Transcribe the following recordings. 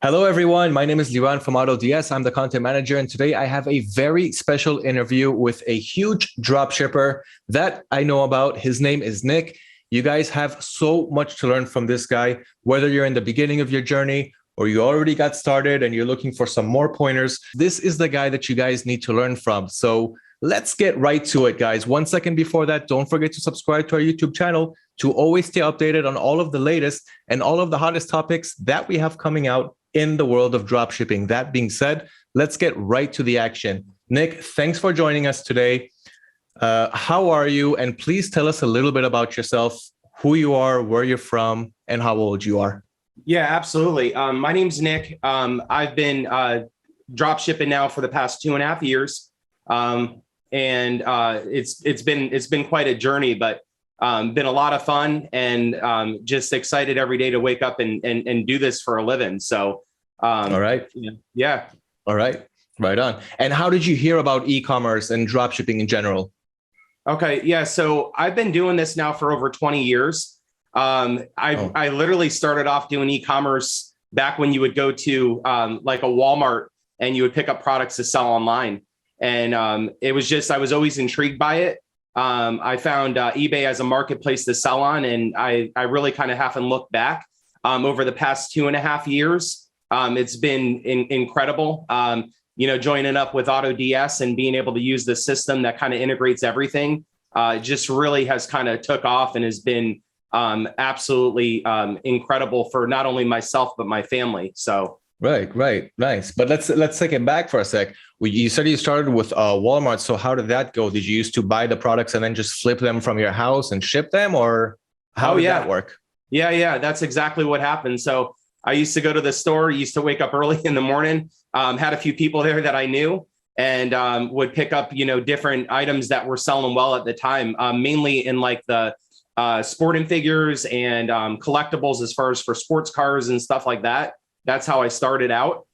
Hello, everyone. My name is Liran from AutoDS. I'm the content manager, and today I have a very special interview with a huge dropshipper that I know about. His name is Nick. You guys have so much to learn from this guy, whether you're in the beginning of your journey or you already got started and you're looking for some more pointers. This is the guy that you guys need to learn from. So let's get right to it, guys. 1 second before that, don't forget to subscribe to our YouTube channel to always stay updated on all of the latest and all of the hottest topics that we have coming out in the world of dropshipping. That being said, let's get right to the action. Nick, thanks for joining us today. How are you? And please tell us a little bit about yourself, who you are, where you're from, and how old you are. Yeah, absolutely. My name's Nick. I've been dropshipping now for the past 2.5 years. It's been quite a journey, but been a lot of fun and just excited every day to wake up and do this for a living. So, all right. Yeah. All right. Right on. And how did you hear about e-commerce and dropshipping in general? Okay. Yeah. So I've been doing this now for over 20 years. I literally started off doing e-commerce back when you would go to like a Walmart and you would pick up products to sell online. And it was just, I was always intrigued by it. I found eBay as a marketplace to sell on, and I really kind of haven't looked back over the past 2.5 years. It's been incredible, joining up with AutoDS and being able to use the system that kind of integrates everything. Just really has kind of took off and has been absolutely incredible for not only myself, but my family. So. Right. Nice. But let's take it back for a sec. You said you started with Walmart. So how did that go? Did you used to buy the products and then just flip them from your house and ship them, or how did that work? Yeah. That's exactly what happened. So I used to go to the store, used to wake up early in the morning, had a few people there that I knew, and would pick up, different items that were selling well at the time, mainly in like the sporting figures and collectibles as far as for sports cars and stuff like that. That's how I started out.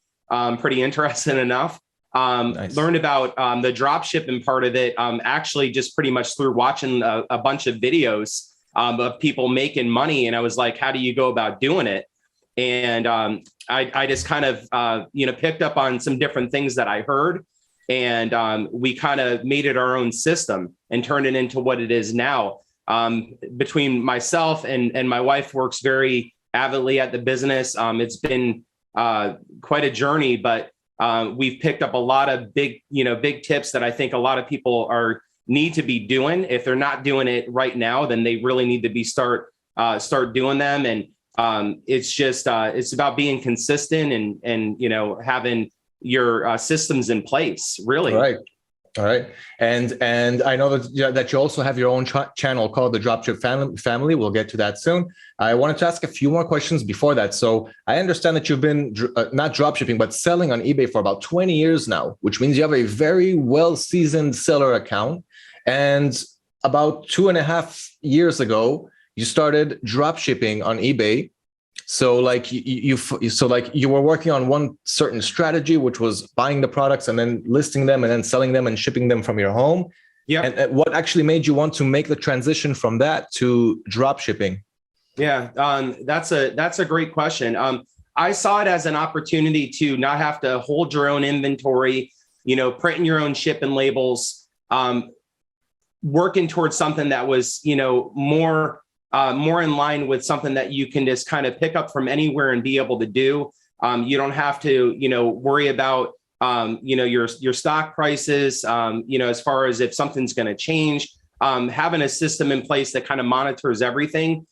Pretty interesting enough. Nice. Learned about the drop shipping part of it actually just pretty much through watching a bunch of videos of people making money. And I was like, how do you go about doing it? And I just kind of, picked up on some different things that I heard. And we kind of made it our own system and turned it into what it is now. Between myself and my wife works very avidly at the business. It's been quite a journey, but we've picked up a lot of big tips that I think a lot of people need to be doing. If they're not doing it right now, then they really need to be start doing them. And it's just it's about being consistent and having your systems in place, really. All right. And I know that you also have your own channel called the Dropship Family. We'll get to that soon. I wanted to ask a few more questions before that. So I understand that you've been not dropshipping, but selling on eBay for about 20 years now, which means you have a very well-seasoned seller account. And about 2.5 years ago, you started dropshipping on eBay. So like you were working on one certain strategy, which was buying the products and then listing them and then selling them and shipping them from your home. Yeah. And what actually made you want to make the transition from that to drop shipping? Yeah, that's a great question. I saw it as an opportunity to not have to hold your own inventory, printing your own shipping labels, working towards something that was, more in line with something that you can just kind of pick up from anywhere and be able to do. You don't have to, worry about, your stock prices, as far as if something's going to change. Having a system in place that kind of monitors everything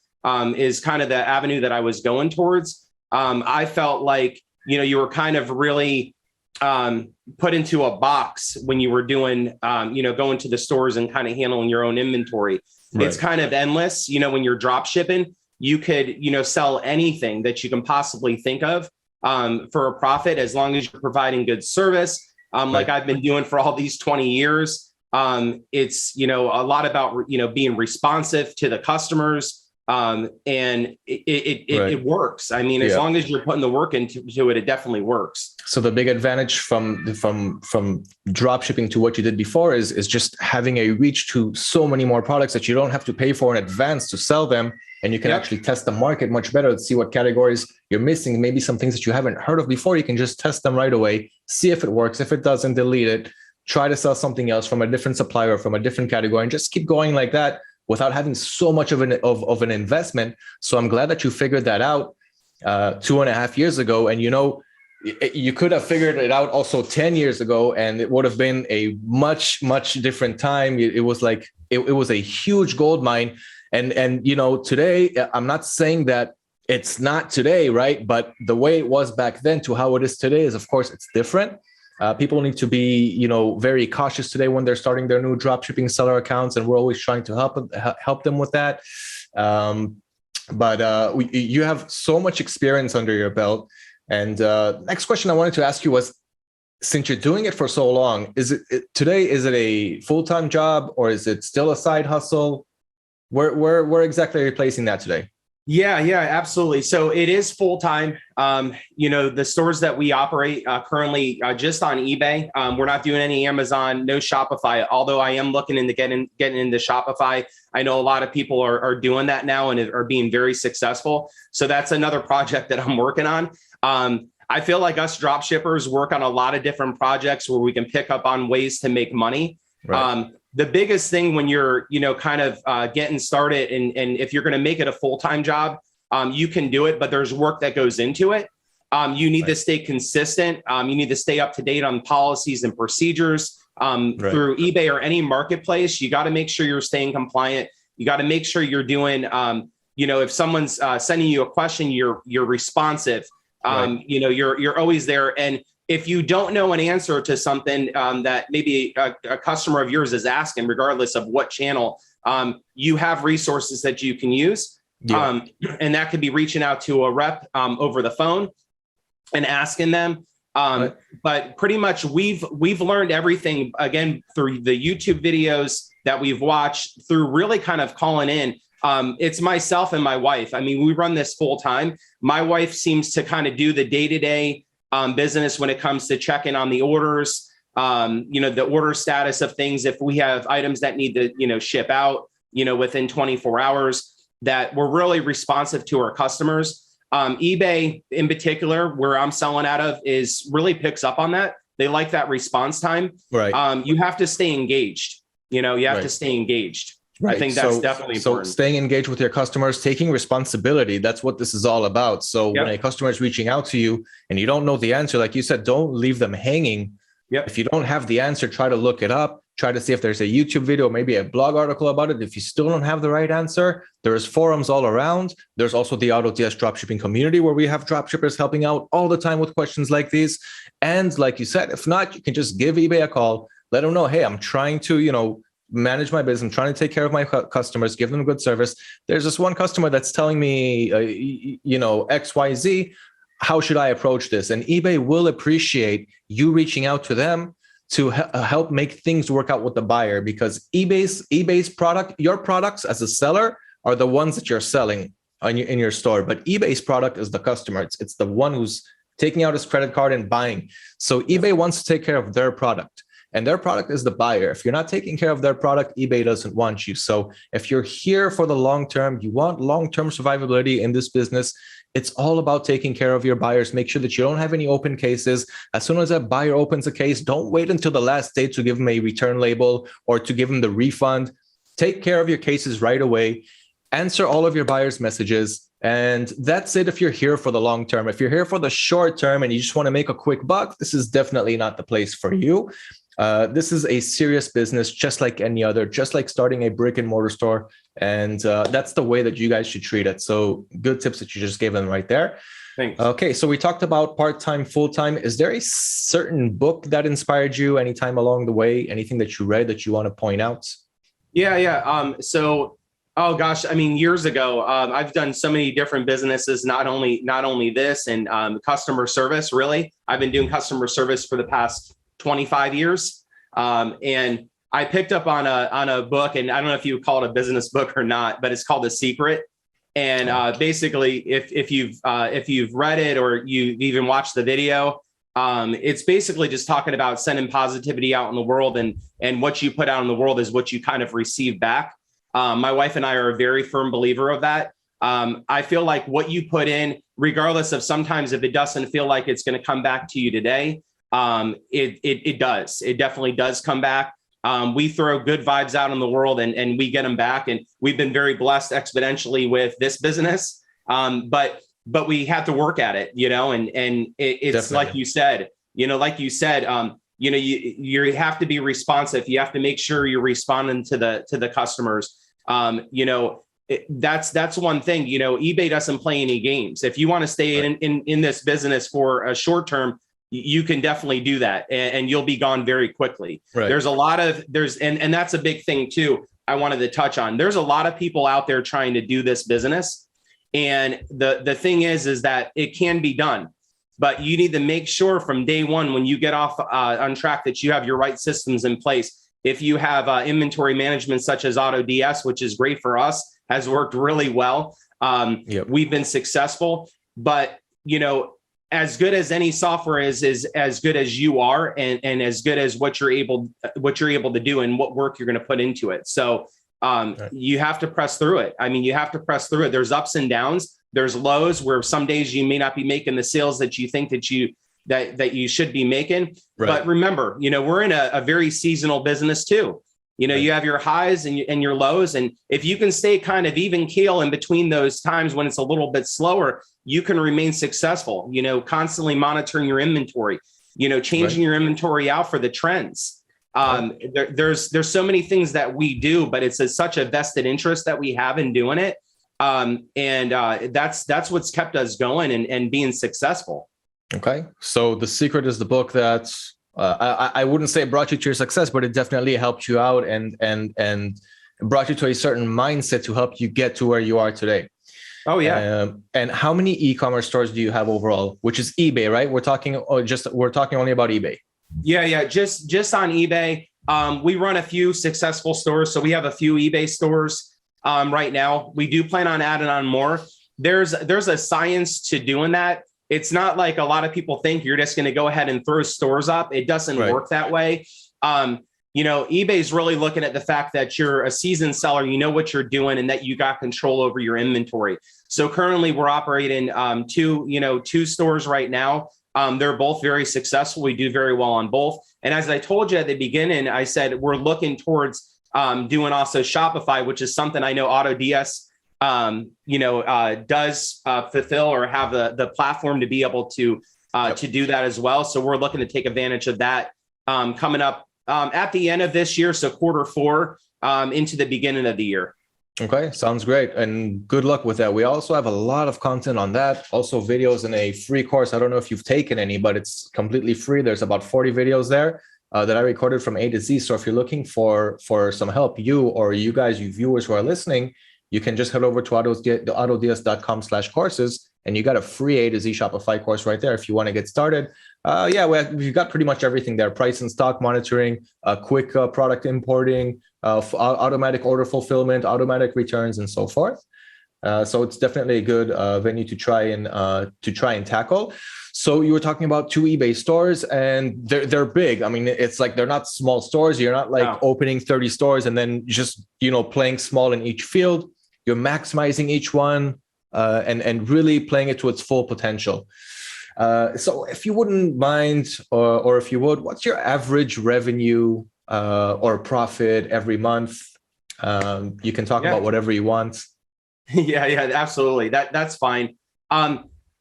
is kind of the avenue that I was going towards. I felt like, you were kind of really put into a box when you were doing, going to the stores and kind of handling your own inventory. Right. It's kind of endless. When you're drop shipping, you could, sell anything that you can possibly think of for a profit, as long as you're providing good service. Like I've been doing for all these 20 years. It's, a lot about, being responsive to the customers, And Right. it works. I mean, as long as you're putting the work into it, it definitely works. So the big advantage from drop shipping to what you did before is just having a reach to so many more products that you don't have to pay for in advance to sell them. And you can actually test the market much better to see what categories you're missing. Maybe some things that you haven't heard of before, you can just test them right away, see if it works. If it doesn't, delete it, try to sell something else from a different supplier, from a different category, and just keep going like that without having so much of an investment. So I'm glad that you figured that out 2.5 years ago. And, you could have figured it out also 10 years ago, and it would have been a much, much different time. It was like, it was a huge gold mine. And today, I'm not saying that it's not today, right? But the way it was back then to how it is today is, of course, it's different. People need to be, very cautious today when they're starting their new dropshipping seller accounts, and we're always trying to help them with that. But you have so much experience under your belt. And next question I wanted to ask you was, since you're doing it for so long, is it a full-time job, or is it still a side hustle? Where exactly are you placing that today? Yeah, absolutely. So it is full time. The stores that we operate currently just on eBay. We're not doing any Amazon, no Shopify. Although I am looking into getting into Shopify. I know a lot of people are doing that now and are being very successful. So that's another project that I'm working on. I feel like us drop shippers work on a lot of different projects where we can pick up on ways to make money. Right. The biggest thing when you're, kind of getting started, and if you're going to make it a full-time job, you can do it, but there's work that goes into it. You need to stay consistent. You need to stay up to date on policies and procedures through eBay or any marketplace. You got to make sure you're staying compliant. You got to make sure you're doing, if someone's sending you a question, you're responsive. You're always there. And if you don't know an answer to something that maybe a customer of yours is asking, regardless of what channel, you have resources that you can use. And that could be reaching out to a rep over the phone and asking them. But pretty much we've learned everything, again, through the YouTube videos that we've watched, through really kind of calling in. It's myself and my wife. I mean, we run this full time. My wife seems to kind of do the day-to-day business when it comes to checking on the orders, the order status of things. If we have items that need to, ship out, within 24 hours, that we're really responsive to our customers. eBay in particular, where I'm selling out of, is really picks up on that. They like that response time. Right. You have to stay engaged. You have to stay engaged. Right. I think that's definitely important. So staying engaged with your customers, taking responsibility, that's what this is all about. So when a customer is reaching out to you and you don't know the answer, like you said, don't leave them hanging. If you don't have the answer, try to look it up. Try to see if there's a YouTube video, maybe a blog article about it. If you still don't have the right answer, there's forums all around. There's also the AutoDS dropshipping community, where we have dropshippers helping out all the time with questions like these. And like you said, if not, you can just give eBay a call. Let them know, hey, I'm trying to, manage my business. I'm trying to take care of my customers, give them good service. There's this one customer that's telling me, XYZ. How should I approach this? And eBay will appreciate you reaching out to them to help make things work out with the buyer, because eBay's product, your products as a seller, are the ones that you're selling in your store. But eBay's product is the customer. It's the one who's taking out his credit card and buying. So eBay wants to take care of their product. And their product is the buyer. If you're not taking care of their product, eBay doesn't want you. So if you're here for the long term, you want long-term survivability in this business, it's all about taking care of your buyers. Make sure that you don't have any open cases. As soon as a buyer opens a case, don't wait until the last day to give them a return label or to give them the refund. Take care of your cases right away. Answer all of your buyers' messages. And that's it if you're here for the long term. If you're here for the short term and you just want to make a quick buck, this is definitely not the place for you. This is a serious business, just like any other, just like starting a brick and mortar store. And that's the way that you guys should treat it. So good tips that you just gave them right there. Thanks. Okay, so we talked about part-time, full-time. Is there a certain book that inspired you anytime along the way? Anything that you read that you want to point out? Yeah. Oh gosh, I mean, years ago, I've done so many different businesses, not only this, and customer service, really. I've been doing customer service for the past 25 years. And I picked up on a book, and I don't know if you would call it a business book or not, but it's called The Secret. And basically, if you've read it or you even watched the video, it's basically just talking about sending positivity out in the world, and what you put out in the world is what you kind of receive back. My wife and I are a very firm believer of that. I feel like what you put in, regardless of sometimes if it doesn't feel like it's going to come back to you today, it does. It definitely does come back. We throw good vibes out in the world and we get them back. And we've been very blessed exponentially with this business. But we have to work at it, and it's definitely. Like you said, you have to be responsive. You have to make sure you're responding to the customers. That's one thing. eBay doesn't play any games. If you want to stay right. in this business for a short term, you can definitely do that, and you'll be gone very quickly. Right. And that's a big thing too. I wanted to touch on. There's a lot of people out there trying to do this business, and the thing is that it can be done, but you need to make sure from day one when you get off on track that you have your right systems in place. If you have inventory management such as AutoDS, which is great for us, has worked really well. We've been successful, but as good as any software is as good as you are, and as good as what you're able to do and what work you're going to put into it. So you have to press through it. I mean, you have to press through it. There's ups and downs. There's lows where some days you may not be making the sales that you think that you should be making. Right. But remember, we're in a very seasonal business too. Right. You have your highs and your lows. And if you can stay kind of even keel in between those times when it's a little bit slower, you can remain successful, constantly monitoring your inventory, changing right. your inventory out for the trends. There's so many things that we do, but it's such a vested interest that we have in doing it. That's what's kept us going and being successful. Okay. So The Secret is the book that I wouldn't say it brought you to your success, but it definitely helped you out and brought you to a certain mindset to help you get to where you are today. Oh yeah. And how many e-commerce stores do you have overall? Which is eBay, right? We're talking only about eBay. Yeah. Just on eBay. We run a few successful stores. So we have a few eBay stores right now. We do plan on adding on more. There's a science to doing that. It's not like a lot of people think you're just going to go ahead and throw stores up. It doesn't right. work that way. eBay's really looking at the fact that you're a seasoned seller, you know what you're doing, and that you got control over your inventory. So currently we're operating two stores right now. They're both very successful. We do very well on both. And as I told you at the beginning, I said we're looking towards doing also Shopify, which is something I know AutoDS does fulfill or have the platform to be able to do that as well. So we're looking to take advantage of that coming up at the end of this year. So Q4 into the beginning of the year. Okay. Sounds great. And good luck with that. We also have a lot of content on that. Also videos in a free course. I don't know if you've taken any, but it's completely free. There's about 40 videos there that I recorded from A to Z. So if you're looking for some help, you viewers who are listening, you can just head over to autods.com/courses, and you got a free A to Z Shopify course right there if you want to get started. We've got pretty much everything there: price and stock monitoring, quick product importing, automatic order fulfillment, automatic returns, and so forth. So it's definitely a good venue to try and tackle. So you were talking about 2 eBay stores, and they're big. I mean, it's like they're not small stores. You're not like opening 30 stores and then just playing small in each field. You're maximizing each one and really playing it to its full potential. So if you wouldn't mind, or if you would, what's your average revenue or profit every month? You can talk about whatever you want. Yeah, absolutely. That's fine.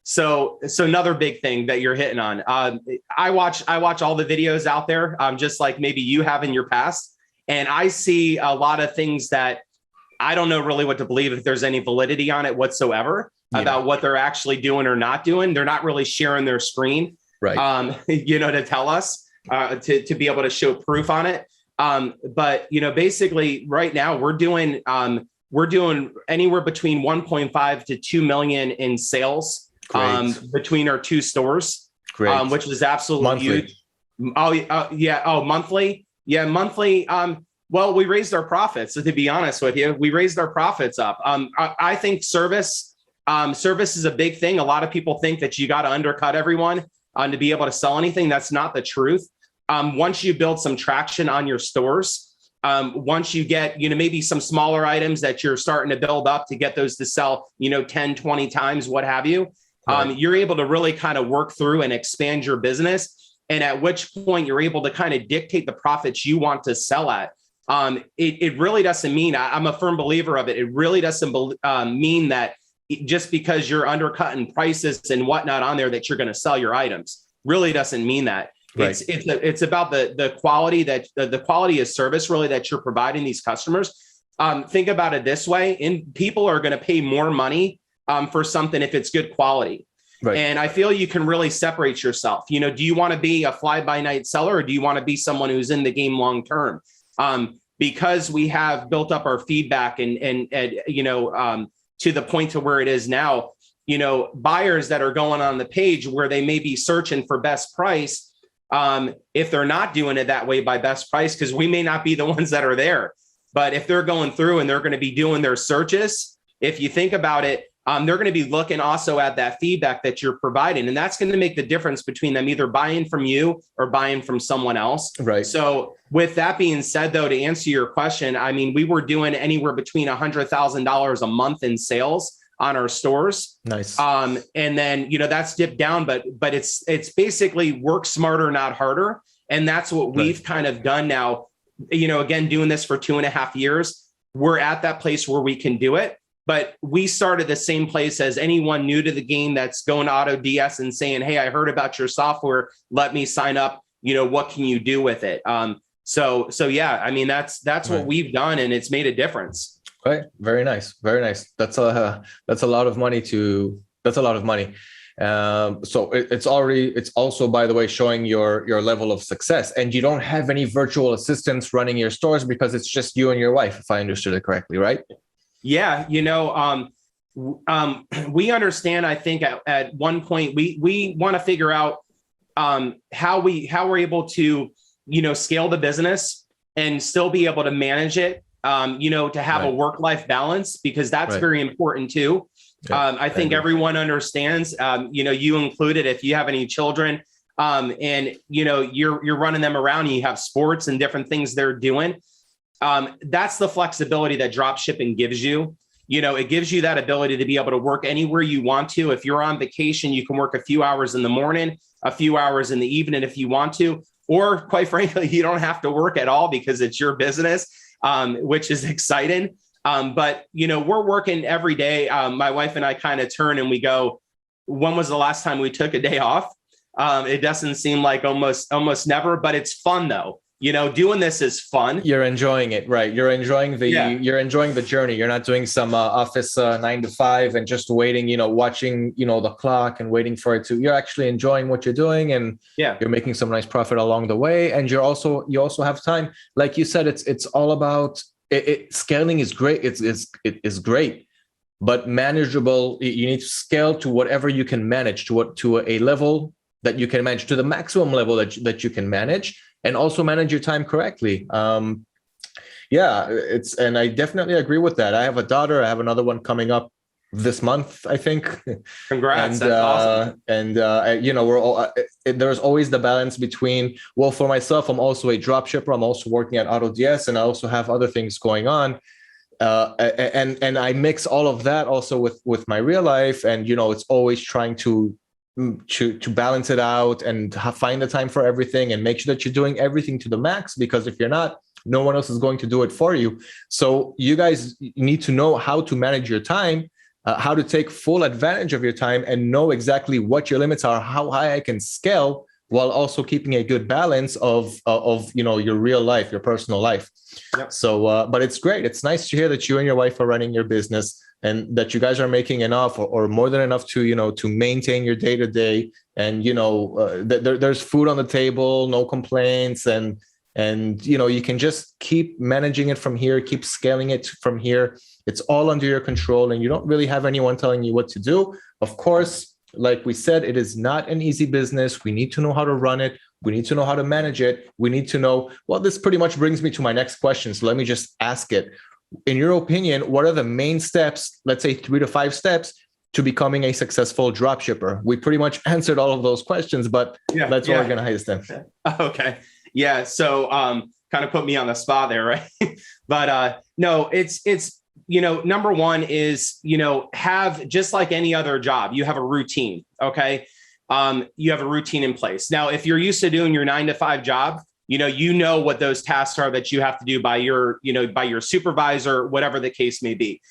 So another big thing that you're hitting on, I watch all the videos out there, just like maybe you have in your past. And I see a lot of things that I don't know really what to believe if there's any validity on it whatsoever about what they're actually doing or not doing. They're not really sharing their screen, right? To tell us, to be able to show proof on it. But basically right now we're doing anywhere between 1.5 to 2 million in sales between our 2 stores, which is absolutely huge. Monthly. Yeah, monthly. Well, we raised our profits. So to be honest with you, we raised our profits up. I think service is a big thing. A lot of people think that you got to undercut everyone to be able to sell anything. That's not the truth. Once you build some traction on your stores, once you get, maybe some smaller items that you're starting to build up to get those to sell, 10, 20 times, what have you, right. You're able to really kind of work through and expand your business. And at which point you're able to kind of dictate the profits you want to sell at. It really doesn't mean, I'm a firm believer of it. It really doesn't mean that just because you're undercutting prices and whatnot on there that you're going to sell your items. Really doesn't mean that. Right. It's about the quality the quality of service really that you're providing these customers. Think about it this way, and people are going to pay more money for something if it's good quality. Right. And I feel you can really separate yourself. Do you want to be a fly-by-night seller, or do you want to be someone who's in the game long term? Because we have built up our feedback and to the point to where it is now, buyers that are going on the page where they may be searching for best price, if they're not doing it that way by best price, because we may not be the ones that are there, but if they're going through and they're going to be doing their searches, if you think about it, they're going to be looking also at that feedback that you're providing. And that's going to make the difference between them either buying from you or buying from someone else. Right. So with that being said, though, to answer your question, I mean, we were doing anywhere between $100,000 a month in sales on our stores. Nice. And then, that's dipped down, but it's basically work smarter, not harder. And that's what we've kind of done now, again, doing this for 2.5 years, we're at that place where we can do it. But we started the same place as anyone new to the game that's going to AutoDS and saying, hey, I heard about your software. Let me sign up. What can you do with it? So yeah, I mean, that's right. What we've done, and it's made a difference. Right. Very nice. Very nice. That's a lot of money that's a lot of money. So it's also, by the way, showing your level of success, and you don't have any virtual assistants running your stores because it's just you and your wife, if I understood it correctly, right? Yeah. We understand, I think at one point we want to figure out how we're able to, scale the business and still be able to manage it, to have right. a work-life balance, because that's right. very important too. Yeah, I think everyone understands, you included, if you have any children, and, you're running them around, and you have sports and different things they're doing. That's the flexibility that dropshipping gives you. It gives you that ability to be able to work anywhere you want to. If you're on vacation, you can work a few hours in the morning, a few hours in the evening if you want to, or quite frankly, you don't have to work at all because it's your business, which is exciting. But, we're working every day. My wife and I kind of turn and we go, when was the last time we took a day off? It doesn't seem like almost never, but it's fun though. Doing this is fun. You're enjoying it, right? You're enjoying the journey. You're not doing some office 9 to 5 and just waiting, watching, the clock and waiting for it to. You're actually enjoying what you're doing, and you're making some nice profit along the way. And you also have time, like you said. It's all about it. Scaling is great. It is great, but manageable. You need to scale to whatever you can manage, to a level that you can manage, to the maximum level that you can manage. And also manage your time correctly. And I definitely agree with that. I have a daughter. I have another one coming up this month, I think. Congrats! That's awesome. And we're all. There's always the balance between. Well, for myself, I'm also a drop shipper. I'm also working at AutoDS, and I also have other things going on. And I mix all of that also with my real life, and it's always trying to balance it out and find the time for everything and make sure that you're doing everything to the max, because if you're not, no one else is going to do it for you. So you guys need to know how to manage your time, how to take full advantage of your time, and know exactly what your limits are, how high I can scale, while also keeping a good balance of your real life, your personal life. Yep. So, but it's great. It's nice to hear that you and your wife are running your business, and that you guys are making enough or more than enough to maintain your day to day. And there's food on the table, no complaints, and you can just keep managing it from here, keep scaling it from here. It's all under your control, and you don't really have anyone telling you what to do. Of course, like we said, it is not an easy business. We need to know how to run it. We need to know how to manage it. We need to know, well, this pretty much brings me to my next question. So let me just ask it. In your opinion, what are the main steps, let's say 3 to 5 steps to becoming a successful dropshipper? We pretty much answered all of those questions, but let's organize them. Okay. Yeah. So kind of put me on the spot there, right? But no, it's number one is, have, just like any other job, you have a routine. Okay. You have a routine in place. Now, if you're used to doing your 9 to 5 job, what those tasks are that you have to do by your supervisor, whatever the case may be.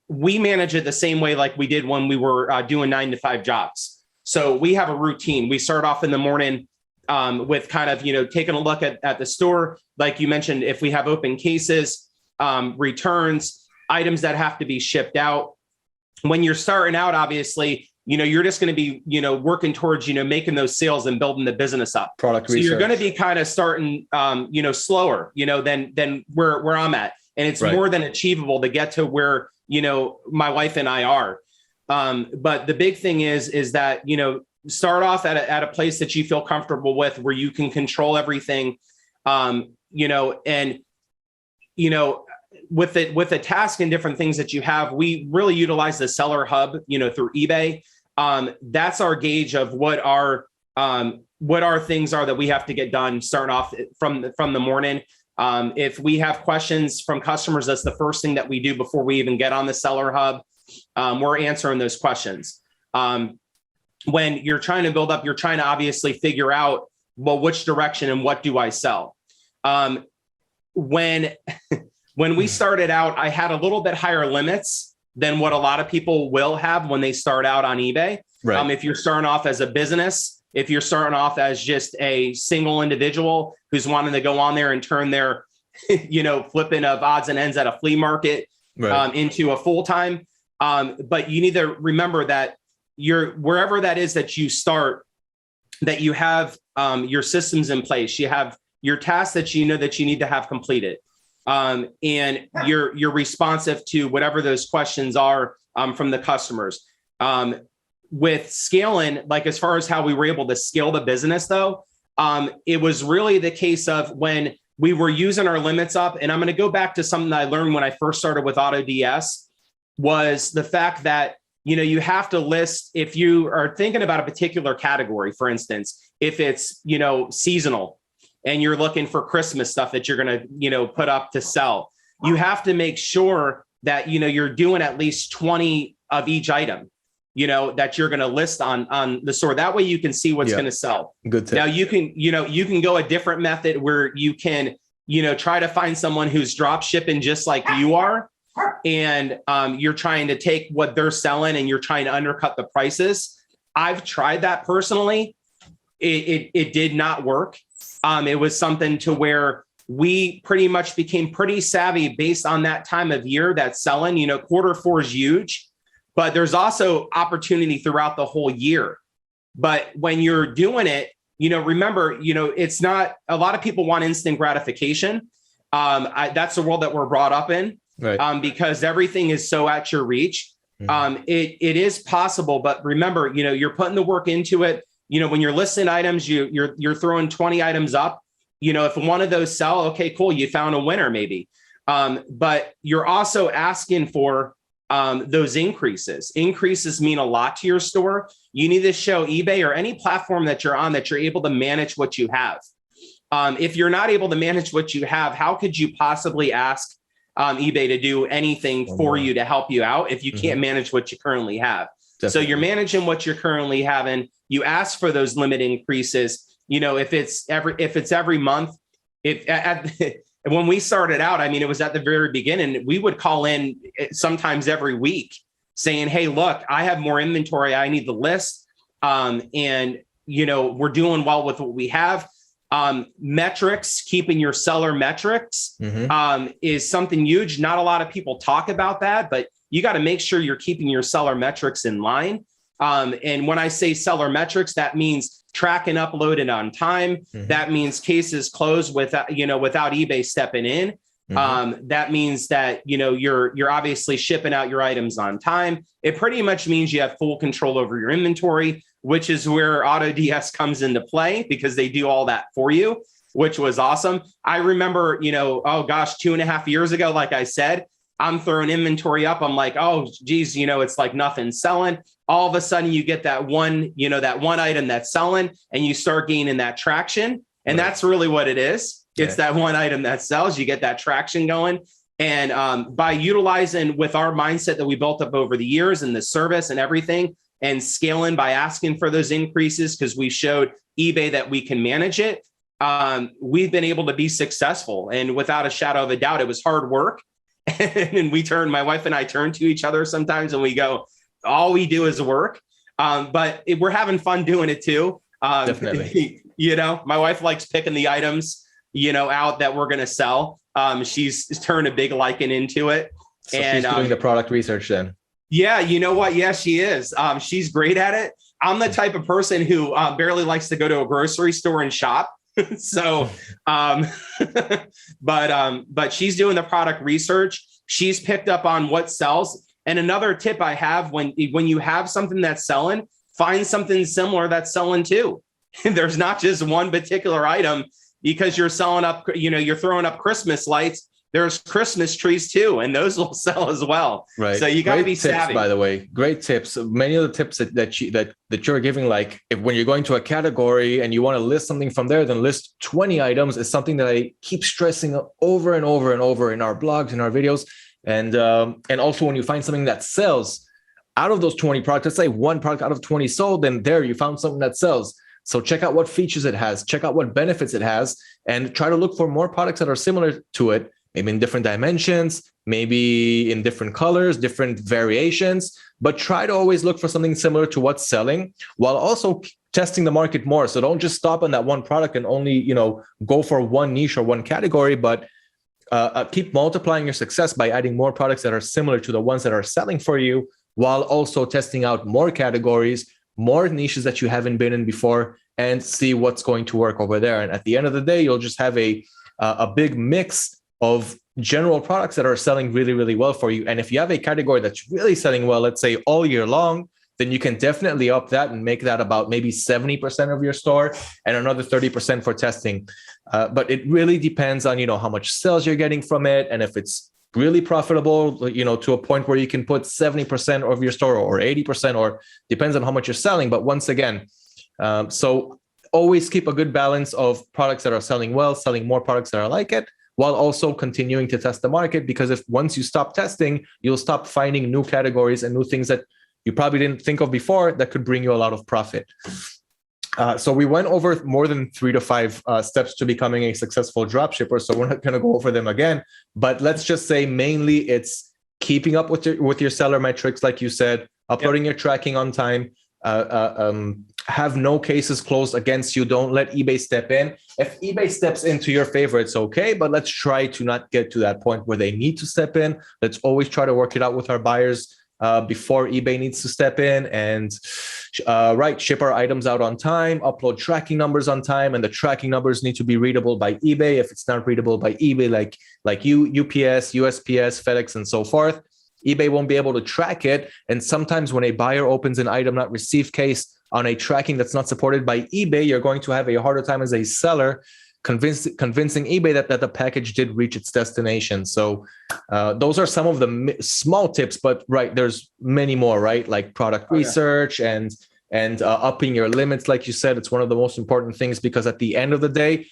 We manage it the same way like we did when we were doing 9 to 5 jobs. So we have a routine. We start off in the morning with kind of, taking a look at the store. Like you mentioned, if we have open cases, returns, items that have to be shipped out. When you're starting out, obviously, you're just going to be, working towards, making those sales and building the business up. Product so research. You're going to be kind of starting, slower, than where I'm at. And it's more than achievable to get to where, my wife and I are. But the big thing is that, start off at a place that you feel comfortable with, where you can control everything, with the task and different things that you have. We really utilize the seller hub, through eBay. That's our gauge of what our things are that we have to get done starting off from the morning. If we have questions from customers, that's the first thing that we do before we even get on the seller hub. We're answering those questions. When you're trying to build up, you're trying to obviously figure out, well, which direction and what do I sell? When we started out, I had a little bit higher limits than what a lot of people will have when they start out on eBay. Right. If you're starting off as a business, if you're starting off as just a single individual who's wanting to go on there and turn their, flipping of odds and ends at a flea market into a full-time. But you need to remember that wherever that is that you start, that you have your systems in place, you have your tasks that that you need to have completed. And you're responsive to whatever those questions are from the customers. With scaling, like as far as how we were able to scale the business, though, it was really the case of when we were using our limits up. And I'm going to go back to something that I learned when I first started with AutoDS, was the fact that, you have to list, if you are thinking about a particular category, for instance, if it's, seasonal, and you're looking for Christmas stuff that you're going to, put up to sell, you have to make sure that, you're doing at least 20 of each item, that you're going to list on the store. That way you can see what's going to sell. Good tip. Now you can go a different method where you can, try to find someone who's drop shipping just like you are. And you're trying to take what they're selling and you're trying to undercut the prices. I've tried that personally. It did not work. It was something to where we pretty much became pretty savvy based on that time of year that's selling. Q4 is huge, but there's also opportunity throughout the whole year. But when you're doing it, remember, it's not, a lot of people want instant gratification. That's the world that we're brought up in, right? Because everything is so at your reach. It is possible, but remember, you're putting the work into it. When you're listing items, you're throwing 20 items up. If one of those sell, okay, cool, you found a winner maybe. But you're also asking for those increases. Increases mean a lot to your store. You need to show eBay or any platform that you're on that you're able to manage what you have. If you're not able to manage what you have, how could you possibly ask eBay to do anything for you to help you out if you can't manage what you currently have? Definitely. So you're managing what you're currently having. You ask for those limit increases. If it's every month, when we started out, it was at the very beginning, we would call in sometimes every week saying, hey, look, I have more inventory. I need the list. And we're doing well with what we have. Metrics, keeping your seller metrics is something huge. Not a lot of people talk about that, but you got to make sure you're keeping your seller metrics in line. And when I say seller metrics, that means track and upload it on time. That means cases closed without eBay stepping in. That means that, you're obviously shipping out your items on time. It pretty much means you have full control over your inventory. which is where AutoDS comes into play because they do all that for you, which was awesome. I remember, oh gosh, 2.5 years ago, like I said, I'm throwing inventory up. I'm like, oh, geez, it's like nothing's selling. All of a sudden you get that one item that's selling and you start gaining that traction. And that's really what it is. It's that one item that sells. You get that traction going. And by utilizing with our mindset that we built up over the years and the service and everything and scaling by asking for those increases, because we showed eBay that we can manage it, we've been able to be successful. And without a shadow of a doubt, it was hard work. And my wife and I turn to each other sometimes and we go, all we do is work. But we're having fun doing it too. Definitely. My wife likes picking the items, out that we're going to sell. She's turned a big liking into it. So she's doing the product research then. Yeah. You know what? Yeah, she is. She's great at it. I'm the type of person who barely likes to go to a grocery store and shop. So, but she's doing the product research. She's picked up on what sells. And another tip I have when you have something that's selling, find something similar that's selling too. There's not just one particular item because you're selling up, you're throwing up Christmas lights. There's Christmas trees too, and those will sell as well. Right. So you got to be savvy. By the way, great tips. Many of the tips that you're giving, like when you're going to a category and you want to list something from there, then list 20 items is something that I keep stressing over and over and over in our blogs, in our videos, and also when you find something that sells, out of those 20 products, let's say one product out of 20 sold, then there you found something that sells. So check out what features it has, check out what benefits it has, and try to look for more products that are similar to it. Maybe in different dimensions, maybe in different colors, different variations, but try to always look for something similar to what's selling while also testing the market more. So don't just stop on that one product and only, go for one niche or one category, but keep multiplying your success by adding more products that are similar to the ones that are selling for you, while also testing out more categories, more niches that you haven't been in before, and see what's going to work over there. And at the end of the day, you'll just have a big mix of general products that are selling really, really well for you. And if you have a category that's really selling well, let's say all year long, then you can definitely up that and make that about maybe 70% of your store and another 30% for testing. But it really depends on, how much sales you're getting from it. And if it's really profitable, to a point where you can put 70% of your store or 80%, or depends on how much you're selling. But once again, so always keep a good balance of products that are selling well, selling more products that are like it, while also continuing to test the market. Because if once you stop testing, you'll stop finding new categories and new things that you probably didn't think of before that could bring you a lot of profit. So we went over more than 3 to 5 steps to becoming a successful dropshipper. So we're not going to go over them again, but let's just say mainly it's keeping up with your seller metrics, like you said, uploading your tracking on time, have no cases closed against you. Don't let eBay step in. If eBay steps into your favor, it's okay, but let's try to not get to that point where they need to step in. Let's always try to work it out with our buyers before eBay needs to step in, and ship our items out on time, upload tracking numbers on time, and the tracking numbers need to be readable by eBay. If it's not readable by eBay, like UPS, USPS, FedEx, and so forth, eBay won't be able to track it. And sometimes when a buyer opens an item not received case on a tracking that's not supported by eBay, you're going to have a harder time as a seller convincing eBay that the package did reach its destination. So those are some of the small tips, but there's many more, right? Like product research and upping your limits. Like you said, it's one of the most important things, because at the end of the day,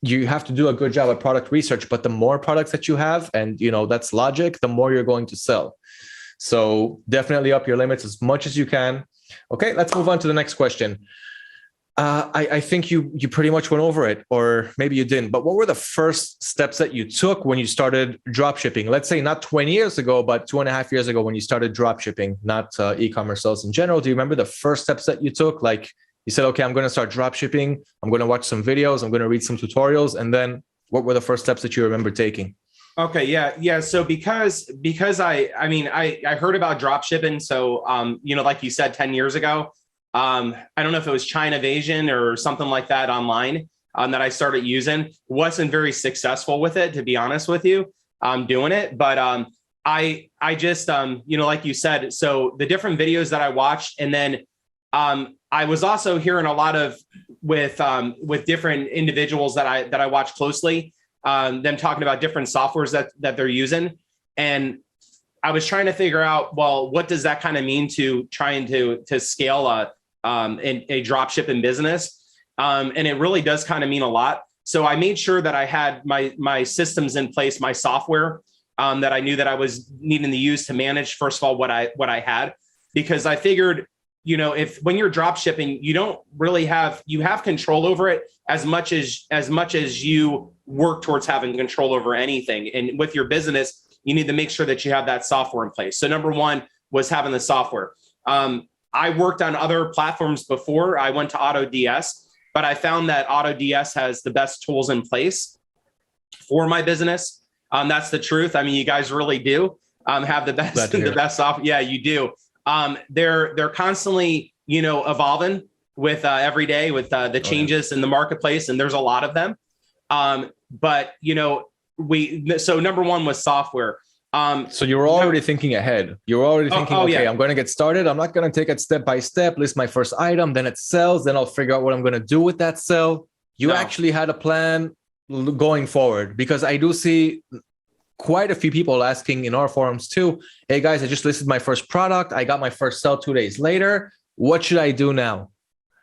you have to do a good job at product research, but the more products that you have, and that's logic, the more you're going to sell. So definitely up your limits as much as you can. Okay, let's move on to the next question. I think you pretty much went over it, or maybe you didn't, but what were the first steps that you took when you started dropshipping? Let's say not 20 years ago, but 2.5 years ago when you started dropshipping, not e-commerce sales in general. Do you remember the first steps that you took? Like you said, okay, I'm going to start dropshipping. I'm going to watch some videos. I'm going to read some tutorials. And then what were the first steps that you remember taking? Okay. Yeah. So because I heard about dropshipping. So, like you said, 10 years ago, I don't know if it was China Invasion or something like that online that I started using. Wasn't very successful with it, to be honest with you, doing it. But I just, like you said, so the different videos that I watched, and then I was also hearing a lot of with different individuals that I watch closely, them talking about different softwares that they're using. And I was trying to figure out, well, what does that kind of mean to trying to scale a drop shipping business? And it really does kind of mean a lot. So I made sure that I had my systems in place, my software that I knew that I was needing to use to manage, first of all, what I had, because I figured, if when you're drop shipping, you don't really have control over it as much as you work towards having control over anything. And with your business, you need to make sure that you have that software in place. So number one was having the software. I worked on other platforms before. I went to AutoDS, but I found that AutoDS has the best tools in place for my business. That's the truth. I mean, you guys really do have the best software. Yeah, you do. They're constantly, evolving with every day with the changes in the marketplace, and there's a lot of them. But so number one was software. So you were already thinking ahead. You were already thinking, okay, yeah. I'm going to get started. I'm not going to take it step by step, list my first item, then it sells, then I'll figure out what I'm going to do with that sell. You actually had a plan going forward, because I do see quite a few people asking in our forums too, hey guys, I just listed my first product. I got my first sell 2 days later. What should I do now?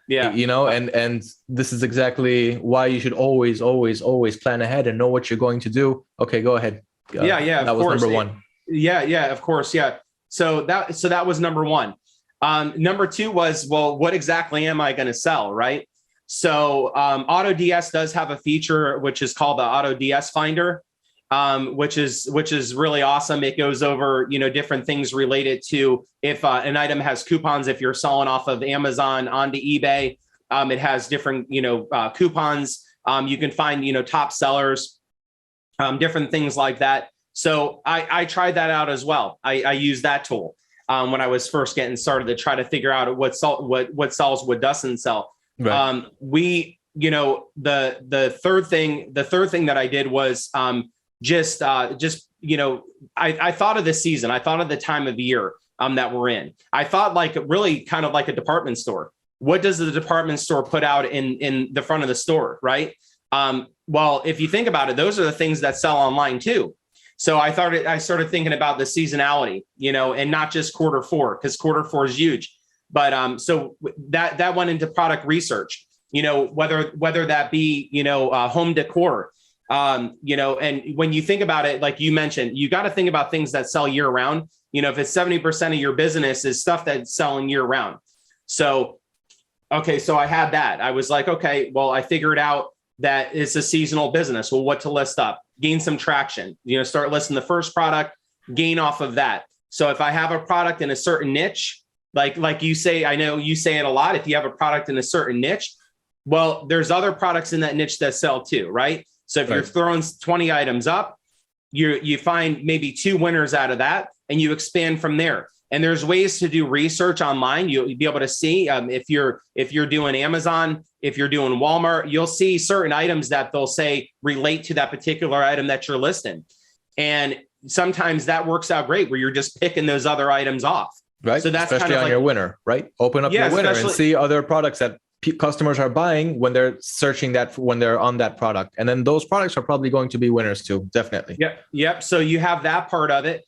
Yeah. And this is exactly why you should always plan ahead and know what you're going to do. Okay, go ahead. Yeah. That was number one. Yeah, of course. Yeah. So that was number one. Number two was, well, what exactly am I going to sell? Right. So AutoDS does have a feature which is called the AutoDS Finder, which is really awesome. It goes over, different things related to if an item has coupons, if you're selling off of Amazon onto eBay, it has different, coupons. You can find, top sellers, different things like that. So I tried that out as well. I used that tool when I was first getting started to try to figure out what sells, what doesn't sell. Right. The third thing that I did was I thought of the season. I thought of the time of year that we're in. I thought really kind of like a department store. What does the department store put out in the front of the store, right? Well, if you think about it, those are the things that sell online too. So I started thinking about the seasonality, and not just quarter 4, because quarter 4 is huge. But so that went into product research, whether that be, home decor, and when you think about it, like you mentioned, you got to think about things that sell year round. If it's 70% of your business is stuff that's selling year round. So, okay. So I had that. I was like, okay, well, I figured out that it's a seasonal business. Well, what to list up, gain some traction, start listing the first product, gain off of that. So if I have a product in a certain niche, like you say, I know you say it a lot. If you have a product in a certain niche, well, there's other products in that niche that sell too, right? So if you're throwing 20 items up, you find maybe 2 winners out of that, and you expand from there. And there's ways to do research online. You'll be able to see if you're doing Amazon, if you're doing Walmart, you'll see certain items that they'll say relate to that particular item that you're listing. And sometimes that works out great where you're just picking those other items off. Right. So that's especially kind of on your winner, right? Open up your winner and see other products that customers are buying when they're searching that, when they're on that product. And then those products are probably going to be winners too. Definitely. Yep. So you have that part of it.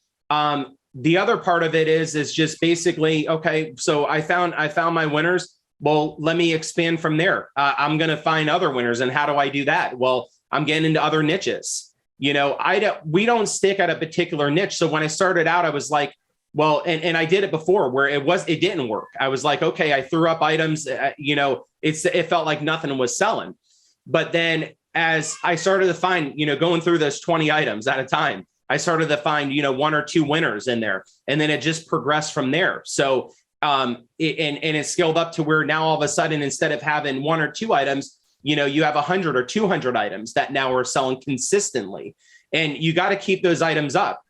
The other part of it is just basically, okay, so I found my winners. Well, let me expand from there. I'm going to find other winners. And how do I do that? Well, I'm getting into other niches. We don't stick at a particular niche. So when I started out, I was like, well, and I did it before where it didn't work. I was like, okay, I threw up items, it felt like nothing was selling. But then as I started to find, going through those 20 items at a time, I started to find, 1 or 2 winners in there, and then it just progressed from there. So, it scaled up to where now all of a sudden, instead of having 1 or 2 items, you have 100 or 200 items that now are selling consistently, and you got to keep those items up.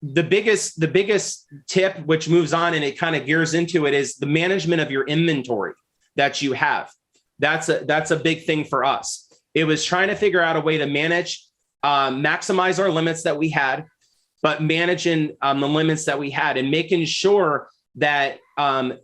The biggest tip, which moves on and it kind of gears into it, is the management of your inventory that you have. That's a big thing for us. It was trying to figure out a way to maximize our limits that we had, but managing the limits that we had and making sure that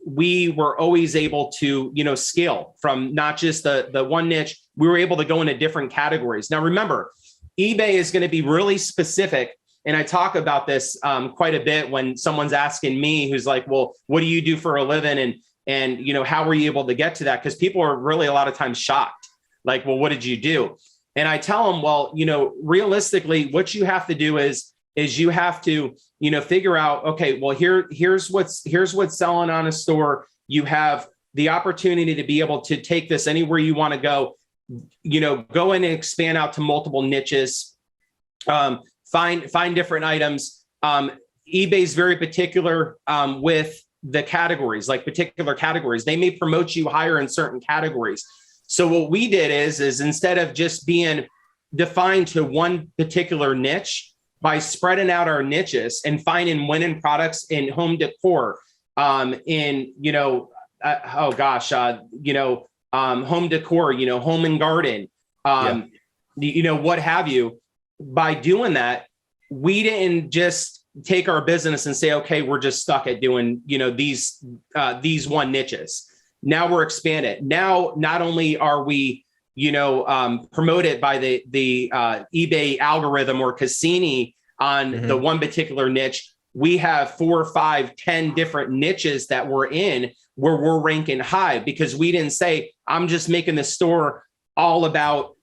we were always able to, scale from not just the one niche. We were able to go into different categories. Now, remember, eBay is going to be really specific. And I talk about this quite a bit when someone's asking me, who's like, well, what do you do for a living? And how were you able to get to that? Because people are really a lot of times shocked. Like, well, what did you do? And I tell them, well, realistically, what you have to do is you have to, figure out, okay, well, here's what's selling on a store. You have the opportunity to be able to take this anywhere you want to go, go in and expand out to multiple niches, find different items. eBay's very particular with the categories, like particular categories. They may promote you higher in certain categories. So what we did is instead of just being defined to one particular niche, by spreading out our niches and finding winning products in home decor, home decor, home and garden, what have you. By doing that, we didn't just take our business and say, okay, we're just stuck at doing, these one niches. Now we're expanded. Now, not only are we, promoted by the eBay algorithm or Cassini on the one particular niche, we have 4, 5, 10 different niches that we're in where we're ranking high, because we didn't say, I'm just making the store all about,